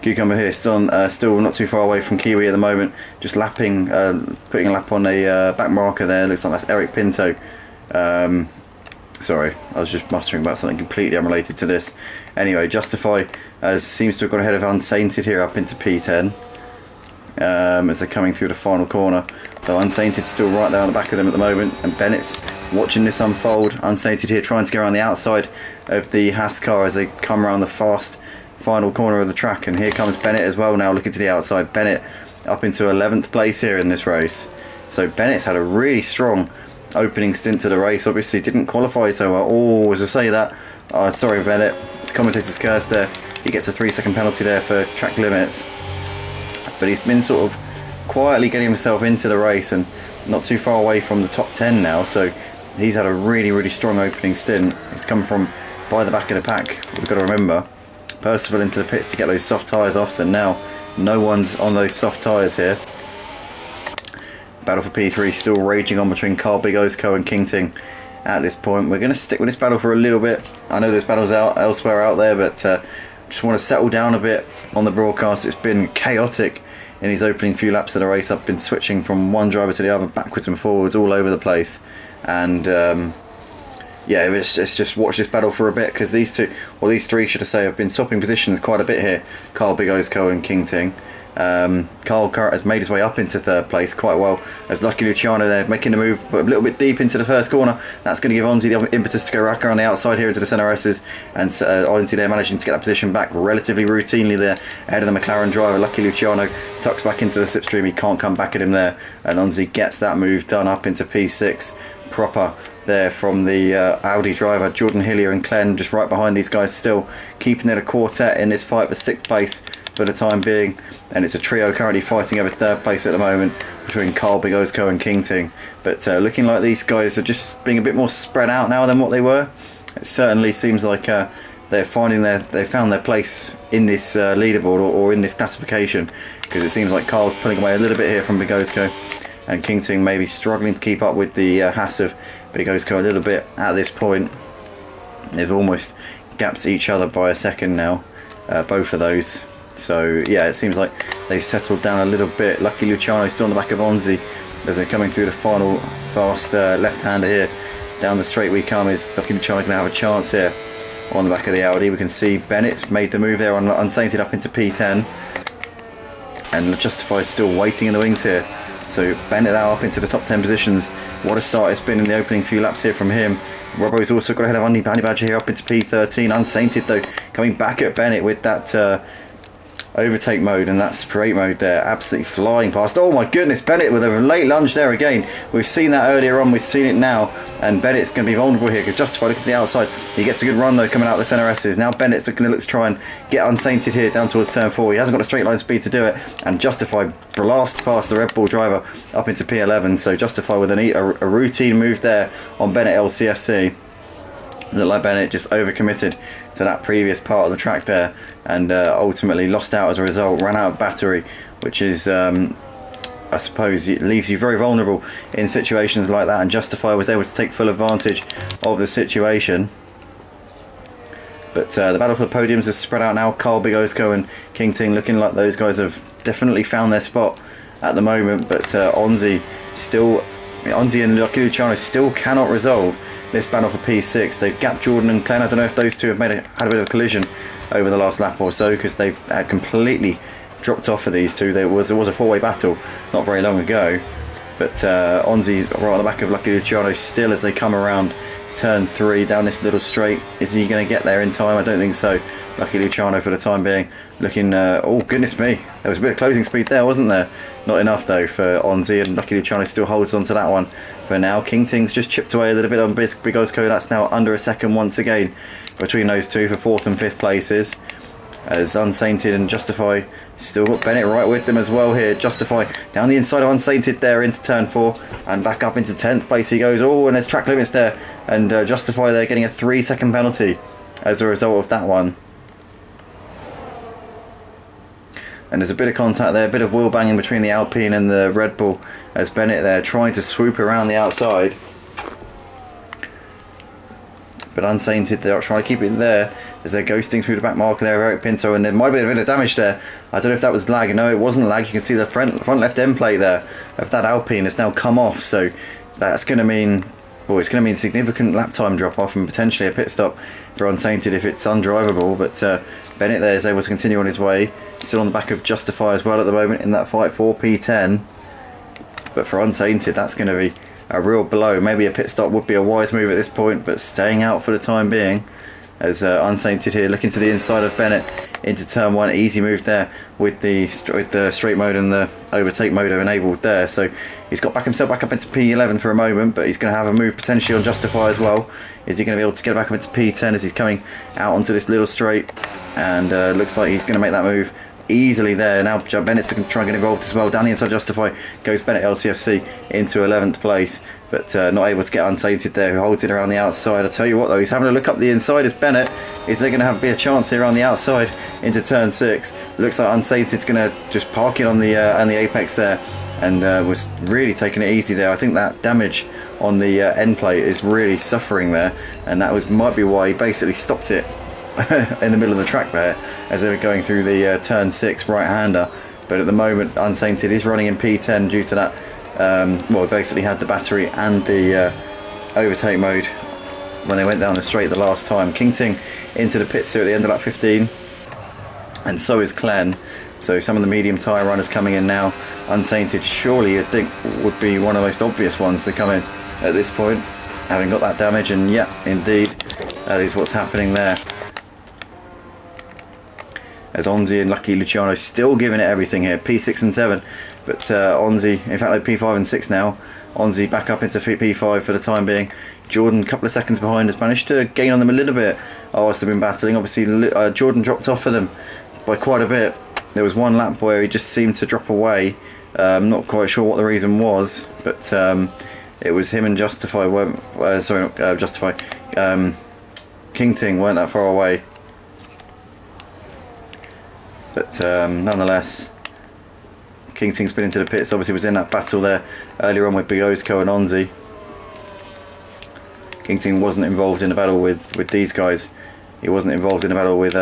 Cucumber here, still not too far away from Kiwi at the moment. Just lapping, putting a lap on a back marker there. Looks like that's Eric Pinto. Sorry, I was just muttering about something completely unrelated to this. Anyway, Justify seems to have gone ahead of Unsainted here up into P10 as they're coming through the final corner. Though Unsainted's still right there on the back of them at the moment, and Bennett's watching this unfold. Unsainted here trying to get around the outside of the Haas car as they come around the fast final corner of the track, and here comes Bennett as well now looking to the outside. Bennett up into 11th place here in this race. So Bennett's had a really strong opening stint to the race. Obviously didn't qualify so well. Oh, as I say that, sorry Bennett, the commentator's curse there. He gets a 3-second penalty there for track limits, but he's been sort of quietly getting himself into the race and not too far away from the top 10 now, so he's had a really strong opening stint. He's come from by the back of the pack. We've got to remember, Percival into the pits to get those soft tyres off, so now no one's on those soft tyres here. Battle for P3 still raging on between Carl Big Osko and King Ting at this point. We're going to stick with this battle for a little bit. I know there's battles elsewhere out there, but just want to settle down a bit on the broadcast. It's been chaotic in these opening few laps of the race. I've been switching from one driver to the other, backwards and forwards, all over the place. And yeah, it's just watch this battle for a bit, because these three, should I say, have been swapping positions quite a bit here. Carl Big Osko and King Ting. Carl has made his way up into 3rd place quite well, as Lucky Luciano there making the move a little bit deep into the first corner. That's going to give Onzi the impetus to go rack on the outside here into the centre S's, and Onzi there managing to get that position back relatively routinely there ahead of the McLaren driver. Lucky Luciano tucks back into the slipstream, he can't come back at him there, and Onzi gets that move done up into P6 proper there from the Audi driver. Jordan Hillier and Clem just right behind these guys, still keeping it a quartet in this fight for 6th place for the time being, and it's a trio currently fighting over 3rd place at the moment between Carl Big Osko and King Ting. But looking like these guys are just being a bit more spread out now than what they were. It certainly seems like they found their place in this leaderboard or in this classification, because it seems like Carl's pulling away a little bit here from Big Osko, and King Ting maybe struggling to keep up with the Haas of Big Osko a little bit at this point. They've almost gapped each other by a second now, both of those. So yeah, it seems like they've settled down a little bit. Lucky Luciano still on the back of Onzi as they're coming through the final fast left-hander here. Down the straight we come. Is Lucky Luciano going to have a chance here on the back of the Audi. We can see Bennett's made the move there on Unsainted up into P10, and Justify still waiting in the wings here. So Bennett now up into the top 10 positions. What a start it's been in the opening few laps here from him. Robbo's also got ahead of Honey Badger here up into P13. Unsainted though coming back at Bennett with that overtake mode and that straight mode there, absolutely flying past. Oh my goodness, Bennett with a late lunge there again. We've seen that earlier on, we've seen it now, and Bennett's going to be vulnerable here because Justify looking to the outside. He gets a good run though coming out of the centre S's. Now Bennett's going to look to try and get Unsainted here down towards turn 4. He hasn't got a straight line speed to do it, and Justify blast past the Red Bull driver up into P11. So Justify with a routine move there on Bennett LCFC. Looked like Bennett just overcommitted to that previous part of the track there, and ultimately lost out as a result, ran out of battery, which is I suppose it leaves you very vulnerable in situations like that, and Justify was able to take full advantage of the situation. But the battle for the podiums is spread out now. Carl, Big Osko and King Ting looking like those guys have definitely found their spot at the moment, but Onzi and Lucky Luciano still cannot resolve this battle for P6. They've gapped Jordan and Glenn. I don't know if those two have had a bit of a collision over the last lap or so, because they've completely dropped off for these two. There was a four-way battle not very long ago, but Onzi right on the back of Lucky Luciano still as they come around turn 3 down this little straight. Is he going to get there in time? I don't think so. Lucky Luciano for the time being looking oh goodness me, there was a bit of closing speed there, wasn't there? Not enough though for Onzi, and Lucky Luciano still holds on to that one for now. King Ting's just chipped away a little bit on Big Osko. That's now under a second once again between those two for 4th and 5th places, as Unsainted and Justify still got Bennett right with them as well here. Justify down the inside of Unsainted there into turn 4 and back up into 10th place he goes. Oh, and there's track limits there, and Justify there getting a 3-second penalty as a result of that one. And there's a bit of contact there, a bit of wheel banging between the Alpine and the Red Bull, as Bennett there trying to swoop around the outside. But Unsainted, they're trying to keep it there as they're ghosting through the back marker there of Eric Pinto, and there might have been a bit of damage there. I don't know if that was lag. No, it wasn't lag. You can see the front left end plate there of that Alpine has now come off, so that's going to mean, well, it's going to mean significant lap time drop off and potentially a pit stop for Unsainted if it's undrivable. But Bennett there is able to continue on his way, still on the back of Justify as well at the moment in that fight for P10. But for Unsainted, that's going to be a real blow. Maybe a pit stop would be a wise move at this point, but staying out for the time being, as Unsainted here looking to the inside of Bennett into turn 1. Easy move there with the straight mode and the overtake mode enabled there. So he's got himself back up into P11 for a moment, but he's going to have a move potentially on Justify as well. Is he going to be able to get back up into P10 as he's coming out onto this little straight? And looks like he's going to make that move easily there. Now Bennett's to try and get involved as well. Down the inside Justify goes Bennett LCFC into 11th place, but not able to get Unsainted there, who holds it around the outside. I tell you what though, he's having a look up the inside as Bennett. Is there going to be a chance here on the outside into turn 6? Looks like Unsainted's going to just park it on the apex there, and was really taking it easy there. I think that damage on the end plate is really suffering there, and that might be why he basically stopped it in the middle of the track there as they were going through the turn 6 right-hander. But at the moment Unsainted is running in P10 due to that well, basically had the battery and the overtake mode when they went down the straight the last time. King Ting into the pits here at the end of lap 15, and so is Clen. So some of the medium tyre runners coming in now. Unsainted surely you'd think would be one of the most obvious ones to come in at this point, having got that damage, and yeah, indeed that is what's happening there, as Onzi and Lucky Luciano still giving it everything here. P6 and 7, but Onzi, in fact like P5 and 6 now. Onzi back up into P5 for the time being. Jordan, a couple of seconds behind, has managed to gain on them a little bit whilst they've been battling. Obviously Jordan dropped off for them by quite a bit. There was one lap where he just seemed to drop away. Not quite sure what the reason was, but it was him and Justify weren't Justify King Ting weren't that far away. But nonetheless, King Ting's been into the pits. Obviously was in that battle there earlier on with Big Osko and Onzi. King Ting wasn't involved in the battle with these guys. He wasn't involved in the battle with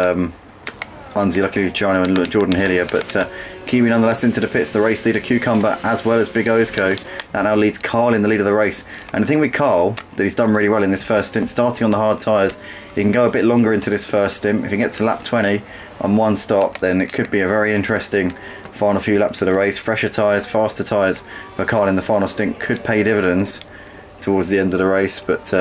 Unzi, Lucky Luciano and Jordan Hillier, but Kiwi nonetheless into the pits. The race leader Cucumber as well as Big Osko. That now leads Carl in the lead of the race. And the thing with Carl, that he's done really well in this first stint, starting on the hard tyres, he can go a bit longer into this first stint. If he gets to lap 20 on one stop, then it could be a very interesting final few laps of the race. Fresher tyres, faster tyres for Carl in the final stint could pay dividends towards the end of the race, but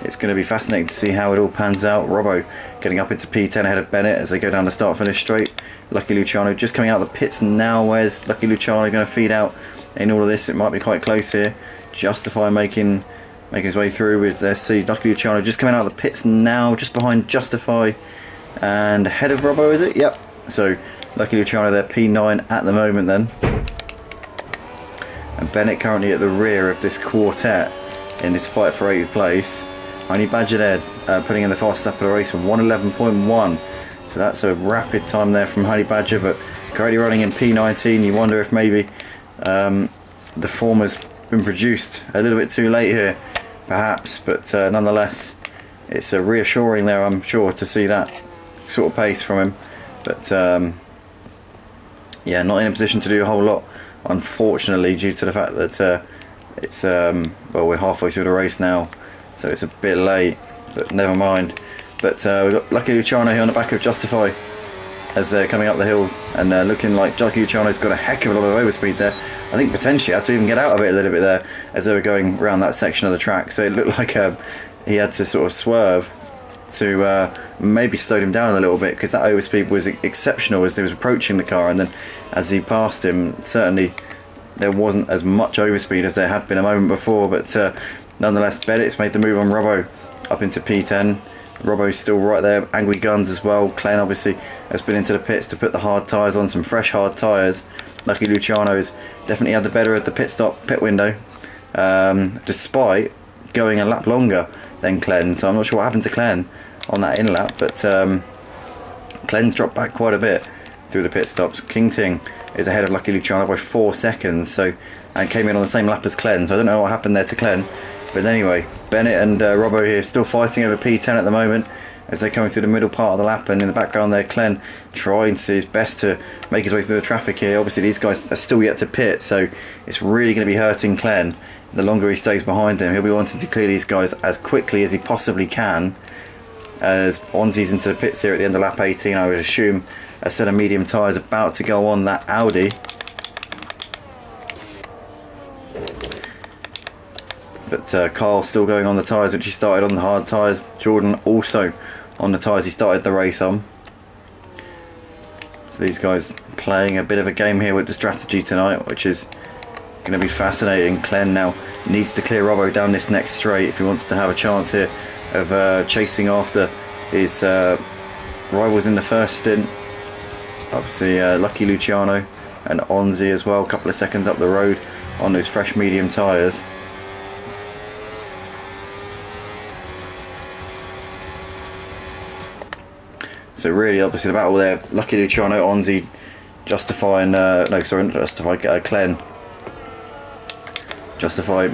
it's going to be fascinating to see how it all pans out. Robbo getting up into P10 ahead of Bennett as they go down the start finish straight. Lucky Luciano just coming out of the pits now. Where's Lucky Luciano going to feed out in all of this? It might be quite close here. Justify making his way through with their C. Lucky Luciano just coming out of the pits now, just behind Justify and ahead of Robbo, is it? Yep. So Lucky Luciano there, P9 at the moment then. And Bennett currently at the rear of this quartet in this fight for 8th place. Honey Badger there putting in the fast lap of the race of 1:11.1. So that's a rapid time there from Honey Badger, but currently running in P19. You wonder if maybe the form has been produced a little bit too late here, perhaps, but nonetheless it's reassuring there, I'm sure, to see that sort of pace from him. But yeah, not in a position to do a whole lot, unfortunately, due to the fact that it's well, we're halfway through the race now, so it's a bit late, but never mind. But we've got Lucky Luciano here on the back of Justify as they're coming up the hill, and looking like Lucky Luciano's got a heck of a lot of overspeed there. I think potentially had to even get out of it a little bit there as they were going around that section of the track, so it looked like he had to sort of swerve to maybe slow him down a little bit, because that overspeed was exceptional as he was approaching the car, and then as he passed him, certainly there wasn't as much overspeed as there had been a moment before. But nonetheless, Bennett's made the move on Robbo up into P10. Robbo's still right there, Angry Guns as well. Clen obviously has been into the pits to put the hard tyres on, some fresh hard tyres. Lucky Luciano's definitely had the better of the pit window, despite going a lap longer than Clen. So I'm not sure what happened to Clen on that in lap, but Clen's dropped back quite a bit through the pit stops. King Ting is ahead of Lucky Luciano by 4 seconds, so, and came in on the same lap as Clen, so I don't know what happened there to Clen. But anyway, Bennett and Robbo here still fighting over P10 at the moment as they're coming through the middle part of the lap, and in the background there Clen trying to his best to make his way through the traffic here. Obviously these guys are still yet to pit, so it's really going to be hurting Clen the longer he stays behind them. He'll be wanting to clear these guys as quickly as he possibly can, as Onzi's into the pits here at the end of lap 18. I would assume a set of medium tyres about to go on that Audi. But Carl still going on the tyres which he started on, the hard tyres. Jordan also on the tyres he started the race on. So these guys playing a bit of a game here with the strategy tonight, which is going to be fascinating. Clen now needs to clear Robbo down this next straight if he wants to have a chance here of chasing after his rivals in the first stint. Obviously Lucky Luciano and Onzi as well, a couple of seconds up the road on those fresh medium tyres. So really, obviously the battle there, Lucky Luciano, Onzi, Justify and no, sorry, not Justify, Clen. Justify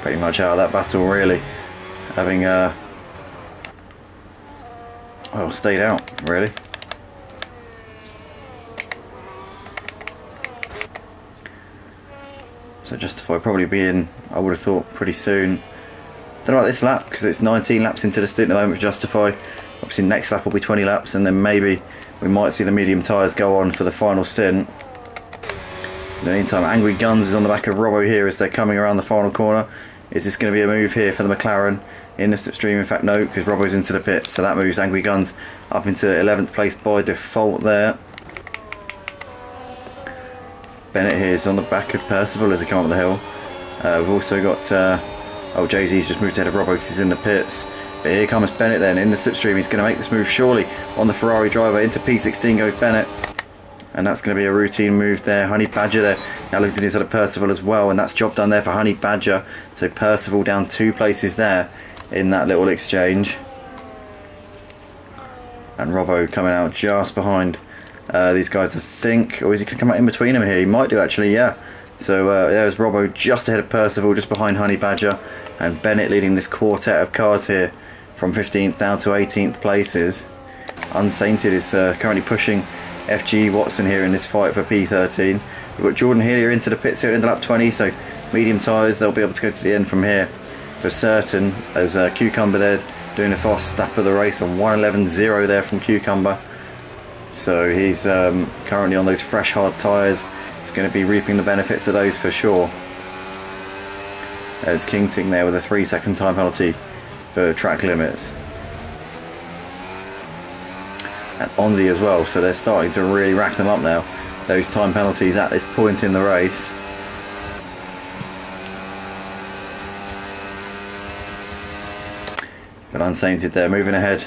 pretty much out of that battle really, having well, stayed out really. So Justify probably being, I would have thought, pretty soon. Don't know about this lap because it's 19 laps into the stint at the moment for Justify. Obviously next lap will be 20 laps, and then maybe we might see the medium tyres go on for the final stint. In the meantime, Angry Guns is on the back of Robbo here as they're coming around the final corner. Is this going to be a move here for the McLaren in the slipstream? In fact, no, because Robbo's into the pit, so that moves Angry Guns up into 11th place by default there. Bennett here is on the back of Percival as they come up the hill. We've also got oh, Jay-Z's just moved ahead of Robbo because he's in the pits. But here comes Bennett then in the slipstream. He's going to make this move surely on the Ferrari driver. Into P16 goes Bennett, and that's going to be a routine move there. Honey Badger there now looking inside of Percival as well, and that's job done there for Honey Badger. So Percival down 2 places there in that little exchange, and Robbo coming out just behind these guys, I think. Or is he going to come out in between them here? He might do actually, yeah. So there's Robbo just ahead of Percival, just behind Honey Badger, and Bennett leading this quartet of cars here from 15th down to 18th places. Unsainted is currently pushing FG Watson here in this fight for P13. We've got Jordan here into the pits here in the lap 20, so medium tyres, they'll be able to go to the end from here for certain, as Cucumber there doing the fast lap of the race on 1:11.0 there from Cucumber. So he's currently on those fresh hard tyres. He's going to be reaping the benefits of those for sure. There's Kingting there with a 3-second time penalty for track limits. And Onzi as well, so they're starting to really rack them up now, those time penalties at this point in the race. But Unsainted there moving ahead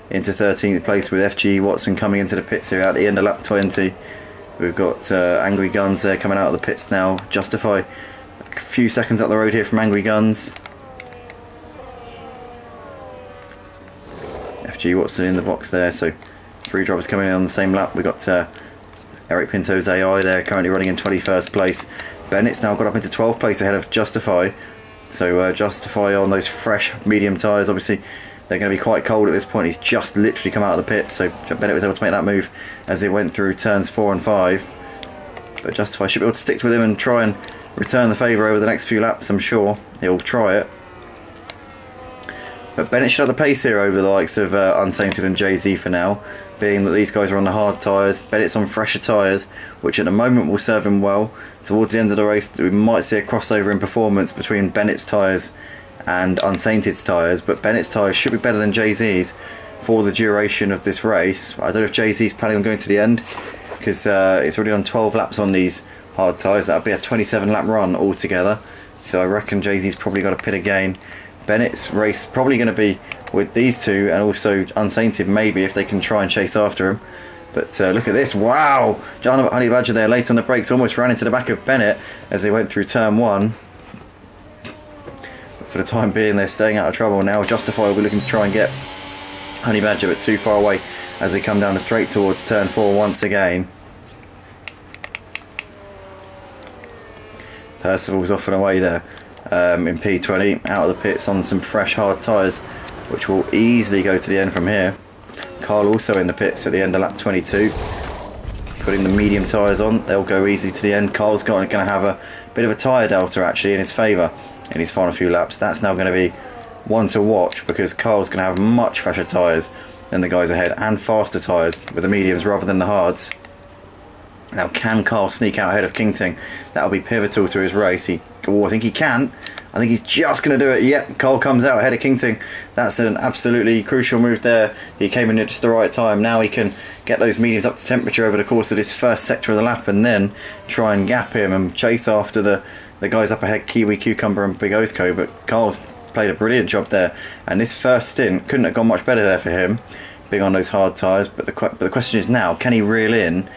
into 13th place with FG Watson coming into the pits here at the end of lap 20. We've got Angry Guns there coming out of the pits now. Justify a few seconds up the road here from Angry Guns. FG Watson in the box there, so 3 drivers coming in on the same lap. We've got Eric Pinto's AI there currently running in 21st place. Bennett's now got up into 12th place ahead of Justify. So Justify on those fresh medium tyres, obviously they're going to be quite cold at this point. He's just literally come out of the pit, so Bennett was able to make that move as they went through turns 4 and 5. But Justify should be able to stick with him and try and return the favour over the next few laps, I'm sure. He'll try it. But Bennett should have the pace here over the likes of Unsainted and Jay-Z for now, being that these guys are on the hard tyres. Bennett's on fresher tyres, which at the moment will serve him well. Towards the end of the race, we might see a crossover in performance between Bennett's tyres and Unsainted's tyres, but Bennett's tyres should be better than Jay-Z's for the duration of this race. I don't know if Jay-Z's planning on going to the end, because it's already done 12 laps on these hard tyres. That would be a 27 lap run altogether, so I reckon Jay-Z's probably got a pit again. Bennett's race probably going to be with these two, and also Unsainted maybe if they can try and chase after him. But look at this, wow! John Honey Badger there late on the brakes, almost ran into the back of Bennett as they went through turn 1. But for the time being they're staying out of trouble now. Justify will be looking to try and get Honey Badger, but too far away as they come down the straight towards turn 4 once again. Percival's off and away there. In P20, out of the pits on some fresh hard tyres, which will easily go to the end from here. Carl also in the pits at the end of lap 22, putting the medium tyres on. They'll go easily to the end. Carl's going to have a bit of a tyre delta actually in his favour in his final few laps. That's now going to be one to watch, because Carl's going to have much fresher tyres than the guys ahead, and faster tyres with the mediums rather than the hards. Now, can Carl sneak out ahead of Kingting? That'll be pivotal to his race. I think he can. I think he's just going to do it. Yep, Carl comes out ahead of Kingting. That's an absolutely crucial move there. He came in at just the right time. Now he can get those mediums up to temperature over the course of this first sector of the lap, and then try and gap him and chase after the guys up ahead, Kiwi, Cucumber and Big Osco. But Carl's played a brilliant job there, and this first stint couldn't have gone much better there for him, being on those hard tyres. But the question is now, can he reel in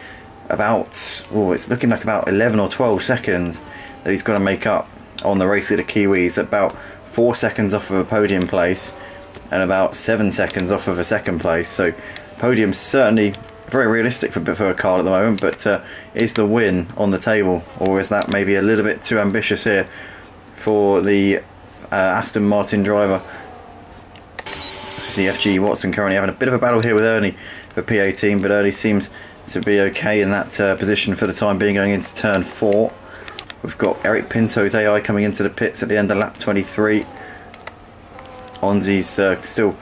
about, it's looking like about 11 or 12 seconds that he's got to make up on the race of the Kiwis, about 4 seconds off of a podium place and about 7 seconds off of a second place. So podium's certainly very realistic for Carl at the moment, but is the win on the table, or is that maybe a little bit too ambitious here for the Aston Martin driver? As we see FG Watson currently having a bit of a battle here with Ernie for P18, but Ernie seems to be okay in that position for the time being going into turn 4. We've got Eric Pinto's AI coming into the pits at the end of lap 23. Onzi's still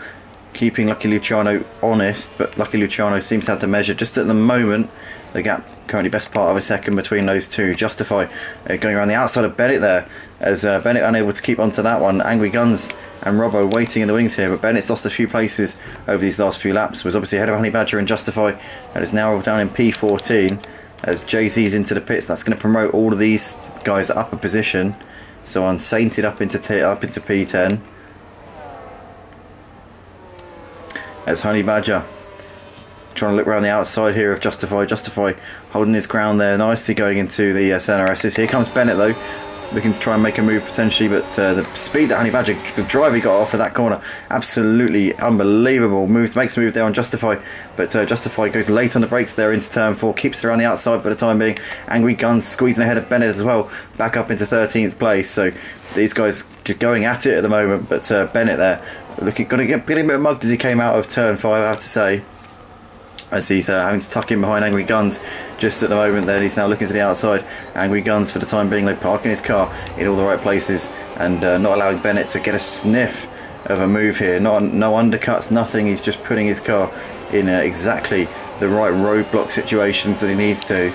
keeping Lucky Luciano honest, but Lucky Luciano seems to have to measure just at the moment the gap, currently best part of a second between those two. Justify going around the outside of Bennett there, as Bennett unable to keep onto that one. Angry Guns and Robbo waiting in the wings here, but Bennett's lost a few places over these last few laps. Was obviously ahead of Honey Badger and Justify, and is now down in P14 as Jay-Z's into the pits. That's going to promote all of these guys up a position. So Unsainted up into P10. As Honey Badger trying to look around the outside here of Justify. Justify holding his ground there nicely going into the CNRSs. Here comes Bennett though, looking to try and make a move potentially, but the speed that Honey Badger, the drive he got off of that corner, absolutely unbelievable. Makes a move there on Justify, but Justify goes late on the brakes there into turn 4, keeps it around the outside for the time being. Angry Guns squeezing ahead of Bennett as well, back up into 13th place. So these guys are going at it at the moment, but Bennett there got a bit mugged as he came out of turn 5, I have to say. as he's having to tuck in behind Angry Guns just at the moment. Then he's now looking to the outside. Angry Guns, for the time being, like parking his car in all the right places and not allowing Bennett to get a sniff of a move here. No undercuts, nothing. He's just putting his car in exactly the right roadblock situations that he needs to.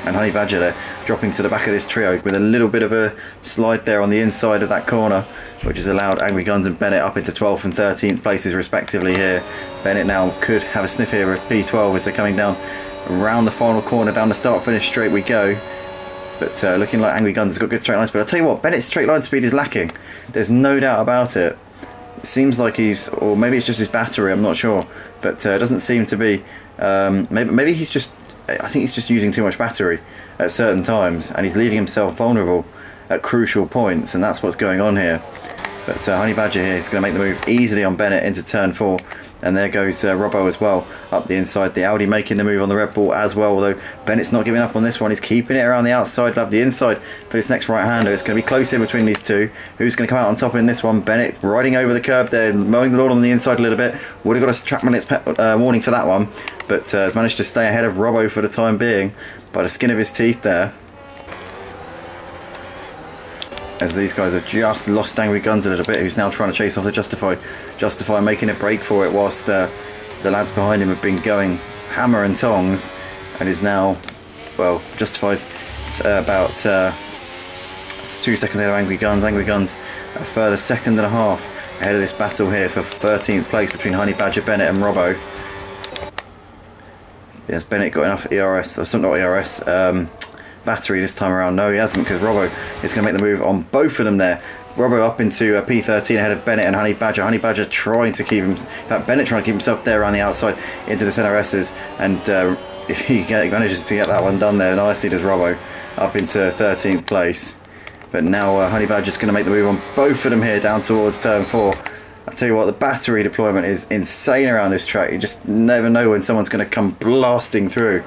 And Honey Badger there dropping to the back of this trio with a little bit of a slide there on the inside of that corner, which has allowed Angry Guns and Bennett up into 12th and 13th places respectively here. Bennett now could have a sniff here of P12 as they're coming down around the final corner, down the start finish straight we go. But looking like Angry Guns has got good straight line speed. I'll tell you what, Bennett's straight line speed is lacking. There's no doubt about it. It seems like he's, or maybe it's just his battery, I'm not sure, but it doesn't seem to be. Maybe he's just, I think he's just using too much battery at certain times, and he's leaving himself vulnerable at crucial points, and that's what's going on here. But Honey Badger here is going to make the move easily on Bennett into turn 4, and there goes Robbo as well up the inside. The Audi making the move on the Red Bull as well, although Bennett's not giving up on this one. He's keeping it around the outside, love the inside for this next right-hander. It's going to be close here between these two. Who's going to come out on top in this one? Bennett riding over the curb there, mowing the lawn on the inside a little bit. Would have got a track minutes warning for that one, but has managed to stay ahead of Robbo for the time being by the skin of his teeth there. As these guys have just lost Angry Guns a little bit, who's now trying to chase off the Justify. Justify making a break for it whilst the lads behind him have been going hammer and tongs, and is now, well, Justify's about 2 seconds ahead of Angry Guns. Angry Guns a further second and a half ahead of this battle here for 13th place between Honey Badger, Bennett and Robbo. Yes, Bennett got enough ERS, or something, not ERS, battery this time around. No, he hasn't, because Robbo is going to make the move on both of them there. Robbo up into P13 ahead of Bennett and Honey Badger. Honey Badger trying to keep him, in fact, Bennett trying to keep himself there around the outside into the centre S's, and if he manages to get that one done there, nicely does Robbo up into 13th place. But now Honey Badger's going to make the move on both of them here down towards turn 4. I tell you what, the battery deployment is insane around this track. You just never know when someone's going to come blasting through.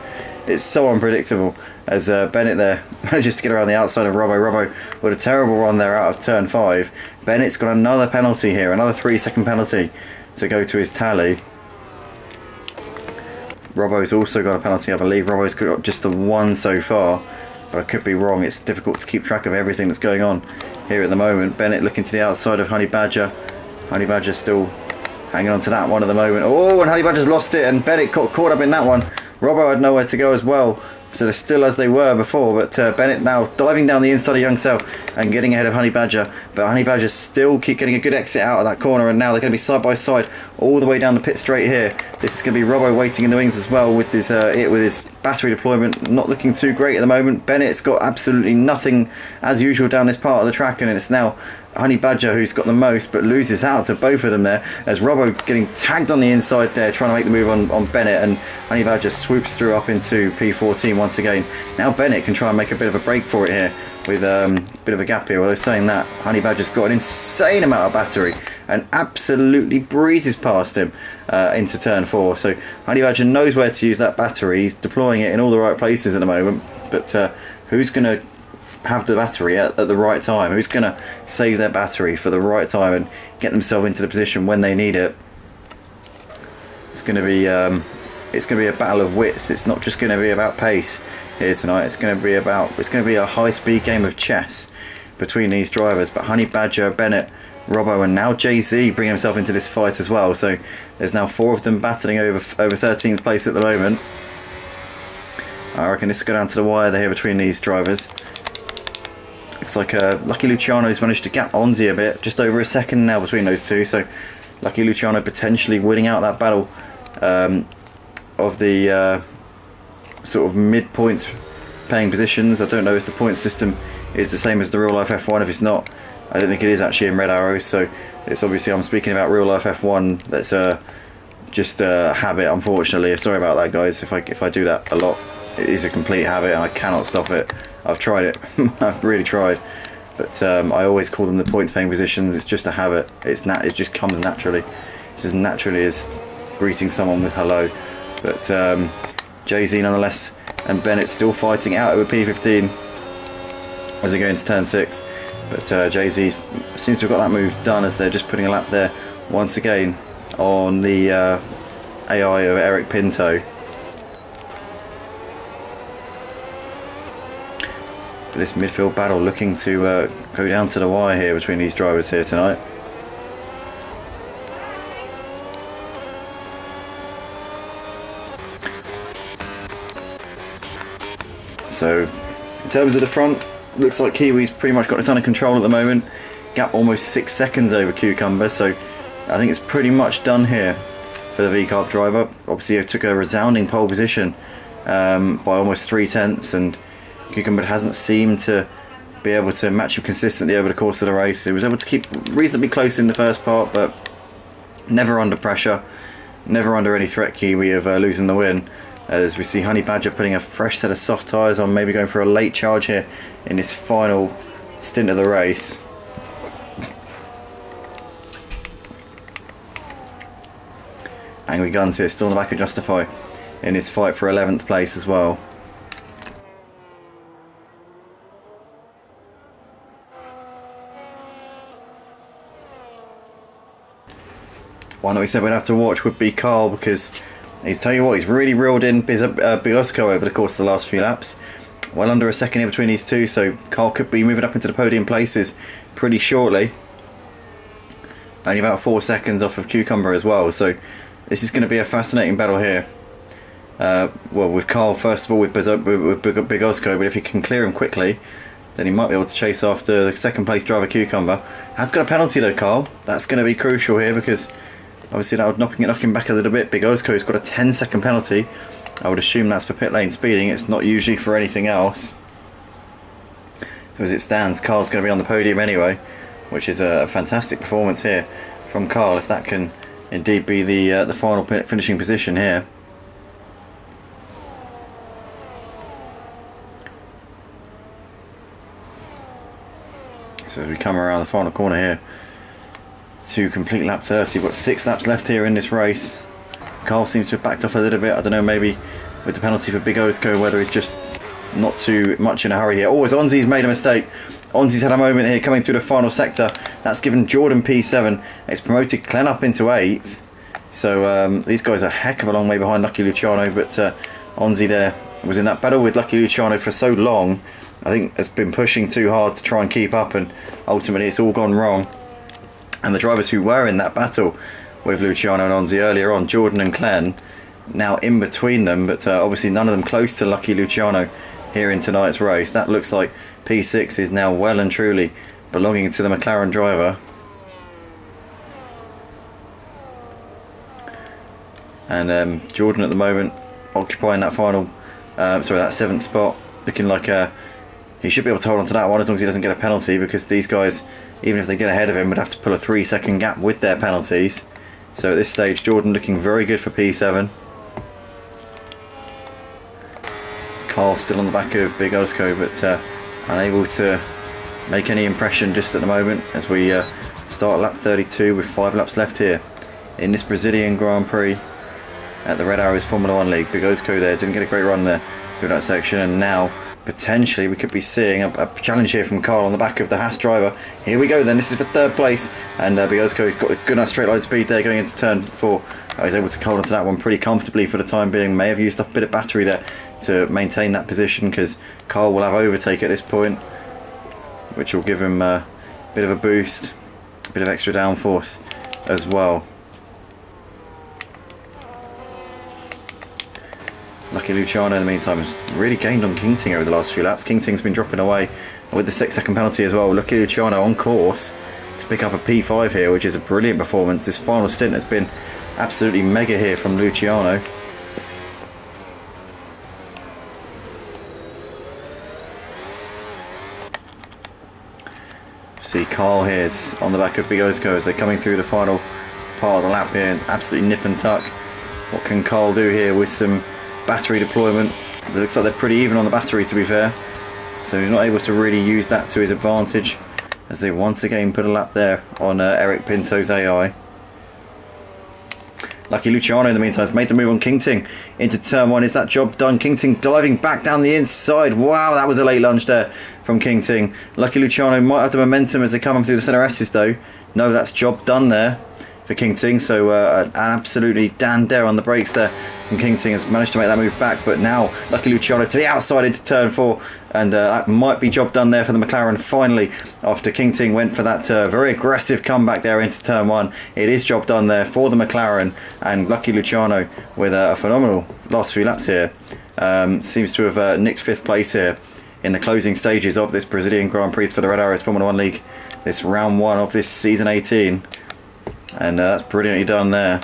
It's so unpredictable, as Bennett there manages to get around the outside of Robbo. Robbo with a terrible run there out of turn 5. Bennett's got another penalty here, another 3-second penalty to go to his tally. Robbo's also got a penalty, I believe. Robbo's got just the one so far, but I could be wrong. It's difficult to keep track of everything that's going on here at the moment. Bennett looking to the outside of Honey Badger. Honey Badger still hanging on to that one at the moment. Oh, and Honey Badger's lost it, and Bennett caught up in that one. Robbo had nowhere to go as well, so they're still as they were before, but Bennett now diving down the inside of Young Cell and getting ahead of Honey Badger, but Honey Badger still keep getting a good exit out of that corner, and now they're going to be side by side all the way down the pit straight here. This is going to be Robbo waiting in the wings as well with his battery deployment not looking too great at the moment. Bennett's got absolutely nothing as usual down this part of the track, and it's now Honey Badger who's got the most, but loses out to both of them there, as Robbo getting tagged on the inside there trying to make the move on Bennett, and Honey Badger swoops through up into P14 once again. Now Bennett can try and make a bit of a break for it here with a bit of a gap here. Although saying that, Honey Badger's got an insane amount of battery and absolutely breezes past him into turn 4. So Honey Badger knows where to use that battery. He's deploying it in all the right places at the moment, but who's going to have the battery at the right time? Who's going to save their battery for the right time and get themselves into the position when they need it? It's going to be a battle of wits. It's not just going to be about pace here tonight. It's going to be a high-speed game of chess between these drivers. But Honey Badger, Bennett, Robbo, and now Jay-Z bring himself into this fight as well. So there's now 4 of them battling over 13th place at the moment. I reckon this will go down to the wire there between these drivers. Looks like Lucky Luciano's managed to gap Onzi a bit, just over a second now between those two. So Lucky Luciano potentially winning out that battle of the sort of mid-points paying positions. I don't know if the point system is the same as the real life F1. If it's not, I don't think it is actually in Red Arrows. So it's obviously, I'm speaking about real life F1. That's just a habit, unfortunately. Sorry about that, guys. If I do that a lot, it is a complete habit and I cannot stop it. I've tried it. I've really tried, but I always call them the points paying positions. It's just a habit. It just comes naturally. It's as naturally as greeting someone with hello. But Jay-Z nonetheless, and Bennett still fighting out over P15 as they go into turn 6. But Jay-Z seems to have got that move done, as they're just putting a lap there once again on the AI of Eric Pinto. But this midfield battle looking to go down to the wire here between these drivers here tonight. So in terms of the front, looks like Kiwi's pretty much got this under control at the moment. Gap almost 6 seconds over Cucumber, so I think it's pretty much done here for the V-Carb driver. Obviously it took a resounding pole position by almost 3/10, and Cucumber hasn't seemed to be able to match him consistently over the course of the race. He was able to keep reasonably close in the first part, but never under pressure, never under any threat, Kiwi, of losing the win. As we see Honey Badger putting a fresh set of soft tyres on, maybe going for a late charge here in this final stint of the race. Angry Guns here, still in the back of Justify in this fight for 11th place as well. One that we said we'd have to watch would be Carl, because he's, tell you what, he's really reeled in Biosco over the course of the last few laps. Well under a second here between these two, so Carl could be moving up into the podium places pretty shortly. Only about 4 seconds off of Cucumber as well, so this is going to be a fascinating battle here. Well, with Carl first of all with Bigosco, but if he can clear him quickly, then he might be able to chase after the second place driver Cucumber. Has got a penalty though, Carl. That's going to be crucial here, because obviously that would knock him back a little bit. Bigosco's got a 10-second penalty. I would assume that's for pit lane speeding. It's not usually for anything else. So as it stands, Carl's going to be on the podium anyway, which is a fantastic performance here from Carl, if that can indeed be the final finishing position here. So as we come around the final corner here to complete lap 30, we've got 6 laps left here in this race. Carl seems to have backed off a little bit. I don't know, maybe with the penalty for Big Osko, whether he's just not too much in a hurry here. Oh, as Onzi's made a mistake. Onzi's had a moment here coming through the final sector. That's given Jordan P7. It's promoted Glenn up into 8th. So these guys are a heck of a long way behind Lucky Luciano, but Onzi there was in that battle with Lucky Luciano for so long. I think has been pushing too hard to try and keep up, and ultimately it's all gone wrong. And the drivers who were in that battle with Luciano and Onzi earlier on, Jordan and Glenn, now in between them, but obviously none of them close to Lucky Luciano here in tonight's race. That looks like P6 is now well and truly belonging to the McLaren driver. And Jordan at the moment occupying that final, that 7th spot, looking like he should be able to hold on to that one as long as he doesn't get a penalty, because these guys, even if they get ahead of him, would have to pull a 3-second gap with their penalties. So at this stage, Jordan looking very good for P7. Carl still on the back of Big Osko, but unable to make any impression just at the moment as we start lap 32 with 5 laps left here in this Brazilian Grand Prix at the Red Arrows Formula 1 League. Big Osko there didn't get a great run there through that section, and now potentially we could be seeing a challenge here from Carl on the back of the Haas driver. Here we go then, this is for 3rd place, and Big Osko's got a good enough straight line speed there going into turn 4. He's able to hold on to that one pretty comfortably for the time being. May have used up a bit of battery there to maintain that position, because Carl will have overtake at this point, which will give him a bit of a boost, a bit of extra downforce as well. Lucky Luciano in the meantime has really gained on King Ting over the last few laps. King Ting's been dropping away with the 6-second penalty as well. Lucky Luciano on course to pick up a P5 here, which is a brilliant performance. This final stint has been absolutely mega here from Luciano. See Carl here's on the back of Big Osko as they're coming through the final part of the lap here, absolutely nip and tuck. What can Carl do here with some battery deployment? It looks like they're pretty even on the battery, to be fair, so he's not able to really use that to his advantage as they once again put a lap there on Eric Pinto's AI. Lucky Luciano in the meantime has made the move on King Ting into turn 1. Is that job done? King Ting diving back down the inside. Wow, that was a late lunge there from King Ting. Lucky Luciano might have the momentum as they come through the centre S's though. No, that's job done there. for King Ting. So an absolutely Dan dare on the brakes there, and King Ting has managed to make that move back. But now Lucky Luciano to the outside into turn 4, and that might be job done there for the McLaren finally, after King Ting went for that very aggressive comeback there into turn 1. It is job done there for the McLaren, and Lucky Luciano with a phenomenal last few laps here. Seems to have nicked 5th place here in the closing stages of this Brazilian Grand Prix for the Red Arrows Formula 1 League, this round 1 of this season 18, and that's brilliantly done there,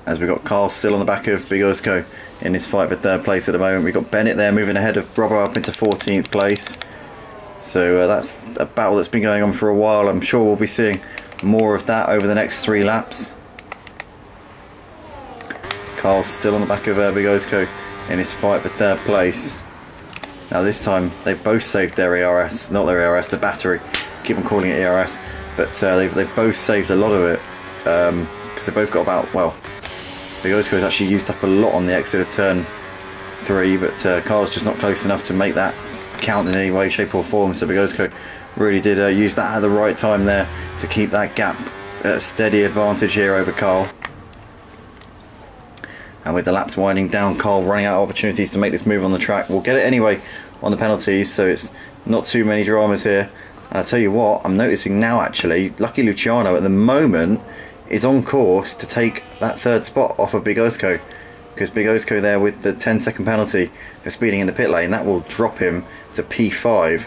as we've got Carl still on the back of Big Ozco in this fight for 3rd place at the moment. We've got Bennett there moving ahead of Robbo up into 14th place, so that's a battle that's been going on for a while. I'm sure we'll be seeing more of that over the next 3 laps. Carl still on the back of Big Ozco in this fight for 3rd place. Now this time they've both saved their ERS, not their ERS, the battery. Keep on calling it ERS, but they've both saved a lot of it, because they've both got about, well, Big Ozco has actually used up a lot on the exit of turn 3, but Carl's just not close enough to make that count in any way, shape or form. So Big Ozco really did use that at the right time there to keep that gap at a steady advantage here over Carl. And with the laps winding down, Carl running out of opportunities to make this move on the track. We'll get it anyway on the penalties, so it's not too many dramas here. And I'll tell you what, I'm noticing now actually, Lucky Luciano at the moment is on course to take that 3rd spot off of Big Ozco, because Big Ozco there with the 10-second penalty for speeding in the pit lane, that will drop him to P5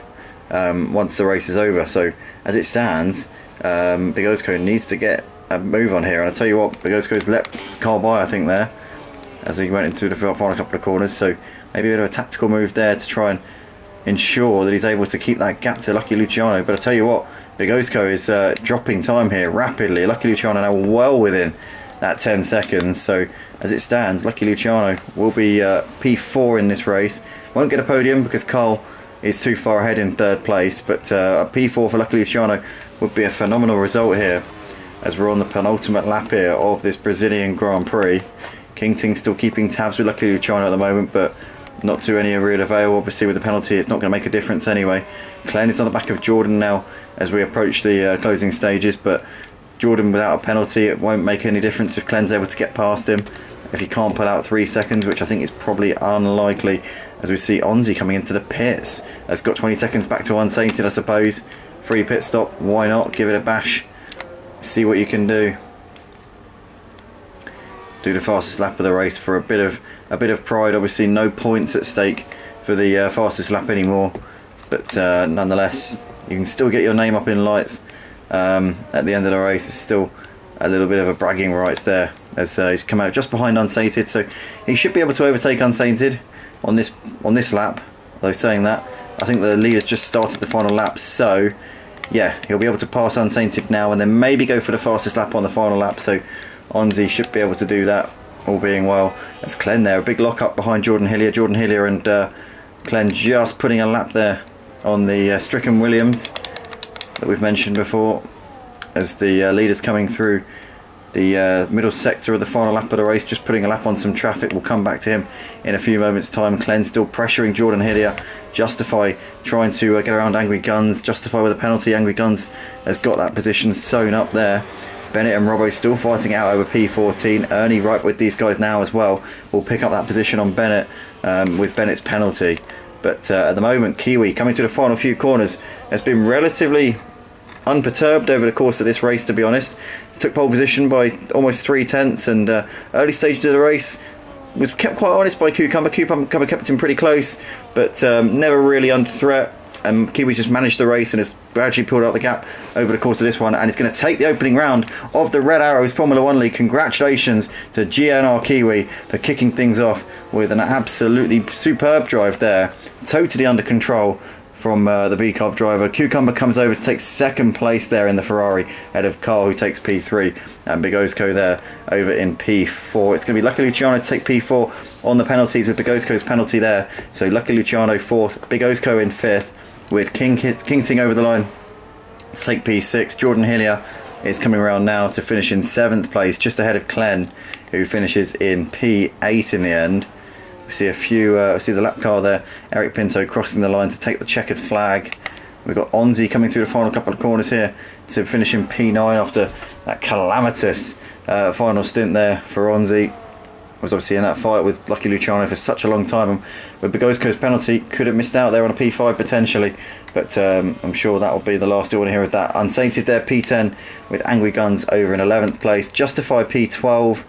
once the race is over. So as it stands, Big Ozco needs to get a move on here. And I'll tell you what, Big Ozco's let Carl by, I think, there, as he went into the final couple of corners. So maybe a bit of a tactical move there to try and ensure that he's able to keep that gap to Lucky Luciano. But I tell you what, Big Ozco is dropping time here rapidly. Lucky Luciano now well within that 10 seconds. So as it stands, Lucky Luciano will be P4 in this race. Won't get a podium because Carl is too far ahead in 3rd place, but a P4 for Lucky Luciano would be a phenomenal result here, as we're on the penultimate lap here of this Brazilian Grand Prix. King Ting still keeping tabs with Lucky Luciano at the moment, but not to any real avail. Obviously with the penalty it's not going to make a difference anyway. Glenn is on the back of Jordan now as we approach the closing stages, but Jordan without a penalty, it won't make any difference if Glenn's able to get past him, if he can't pull out 3 seconds, which I think is probably unlikely, as we see Onzi coming into the pits. Has got 20 seconds back to unsainted, I suppose. Free pit stop, why not? Give it a bash, see what you can do. Do the fastest lap of the race for a bit of pride. Obviously no points at stake for the fastest lap anymore, but nonetheless you can still get your name up in lights at the end of the race. It's still a little bit of a bragging rights there, as he's come out just behind Unsainted, so he should be able to overtake Unsainted on this lap. Although saying that, I think the leader's just started the final lap, so yeah, he'll be able to pass Unsainted now and then maybe go for the fastest lap on the final lap. So Onzi should be able to do that, all being well. That's Glenn there, a big lock up behind Jordan Hillier. Jordan Hillier and Glenn just putting a lap there on the Stricken Williams that we've mentioned before, as the leader's coming through the middle sector of the final lap of the race, just putting a lap on some traffic. We'll come back to him in a few moments time. Glenn still pressuring Jordan Hillier. Justify trying to get around Angry Guns. Justify with a penalty. Angry Guns has got that position sewn up there. Bennett and Robbo still fighting out over P14. Ernie right with these guys now as well. Will pick up that position on Bennett with Bennett's penalty. But at the moment, Kiwi coming to the final few corners has been relatively unperturbed over the course of this race, to be honest. Took pole position by almost 3/10, and early stages of the race was kept quite honest by Cucumber. Cucumber kept him pretty close, but never really under threat. And Kiwi's just managed the race and has gradually pulled out the gap over the course of this one, and is going to take the opening round of the Red Arrows Formula 1 League. Congratulations to GNR Kiwi for kicking things off with an absolutely superb drive there, totally under control from the B-Carb driver. Cucumber comes over to take 2nd place there in the Ferrari, ahead of Carl, who takes P3, and Big Ozco there over in P4. It's going to be Lucky Luciano to take P4 on the penalties, with Big Ozco's penalty there. So Lucky Luciano 4th, Big Ozco in 5th, with King Ting over the line to take P6. Jordan Hillier is coming around now to finish in 7th place, just ahead of Glenn, who finishes in P8 in the end. We see a few, see the lap car there, Eric Pinto crossing the line to take the checkered flag. We've got Onzi coming through the final couple of corners here to finish in P9 after that calamitous final stint there for Onzi. Was obviously in that fight with Lucky Luciano for such a long time, and with Bogosco's penalty could have missed out there on a P5 potentially, but I'm sure that will be the last you want to hear of that. Unsainted there P10 with Angry Guns over in 11th place, Justify P12,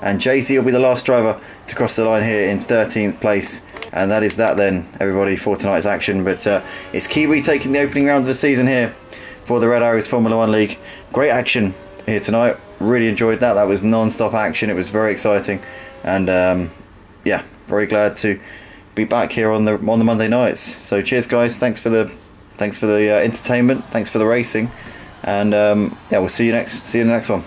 and Jay-Z will be the last driver to cross the line here in 13th place. And that is that then, everybody, for tonight's action. But it's Kiwi taking the opening round of the season here for the Red Arrows Formula 1 League. Great action here tonight, really enjoyed that. That was non-stop action, it was very exciting. And yeah, very glad to be back here on the Monday nights. So cheers guys, thanks for the entertainment, thanks for the racing, and yeah, we'll see you in the next one.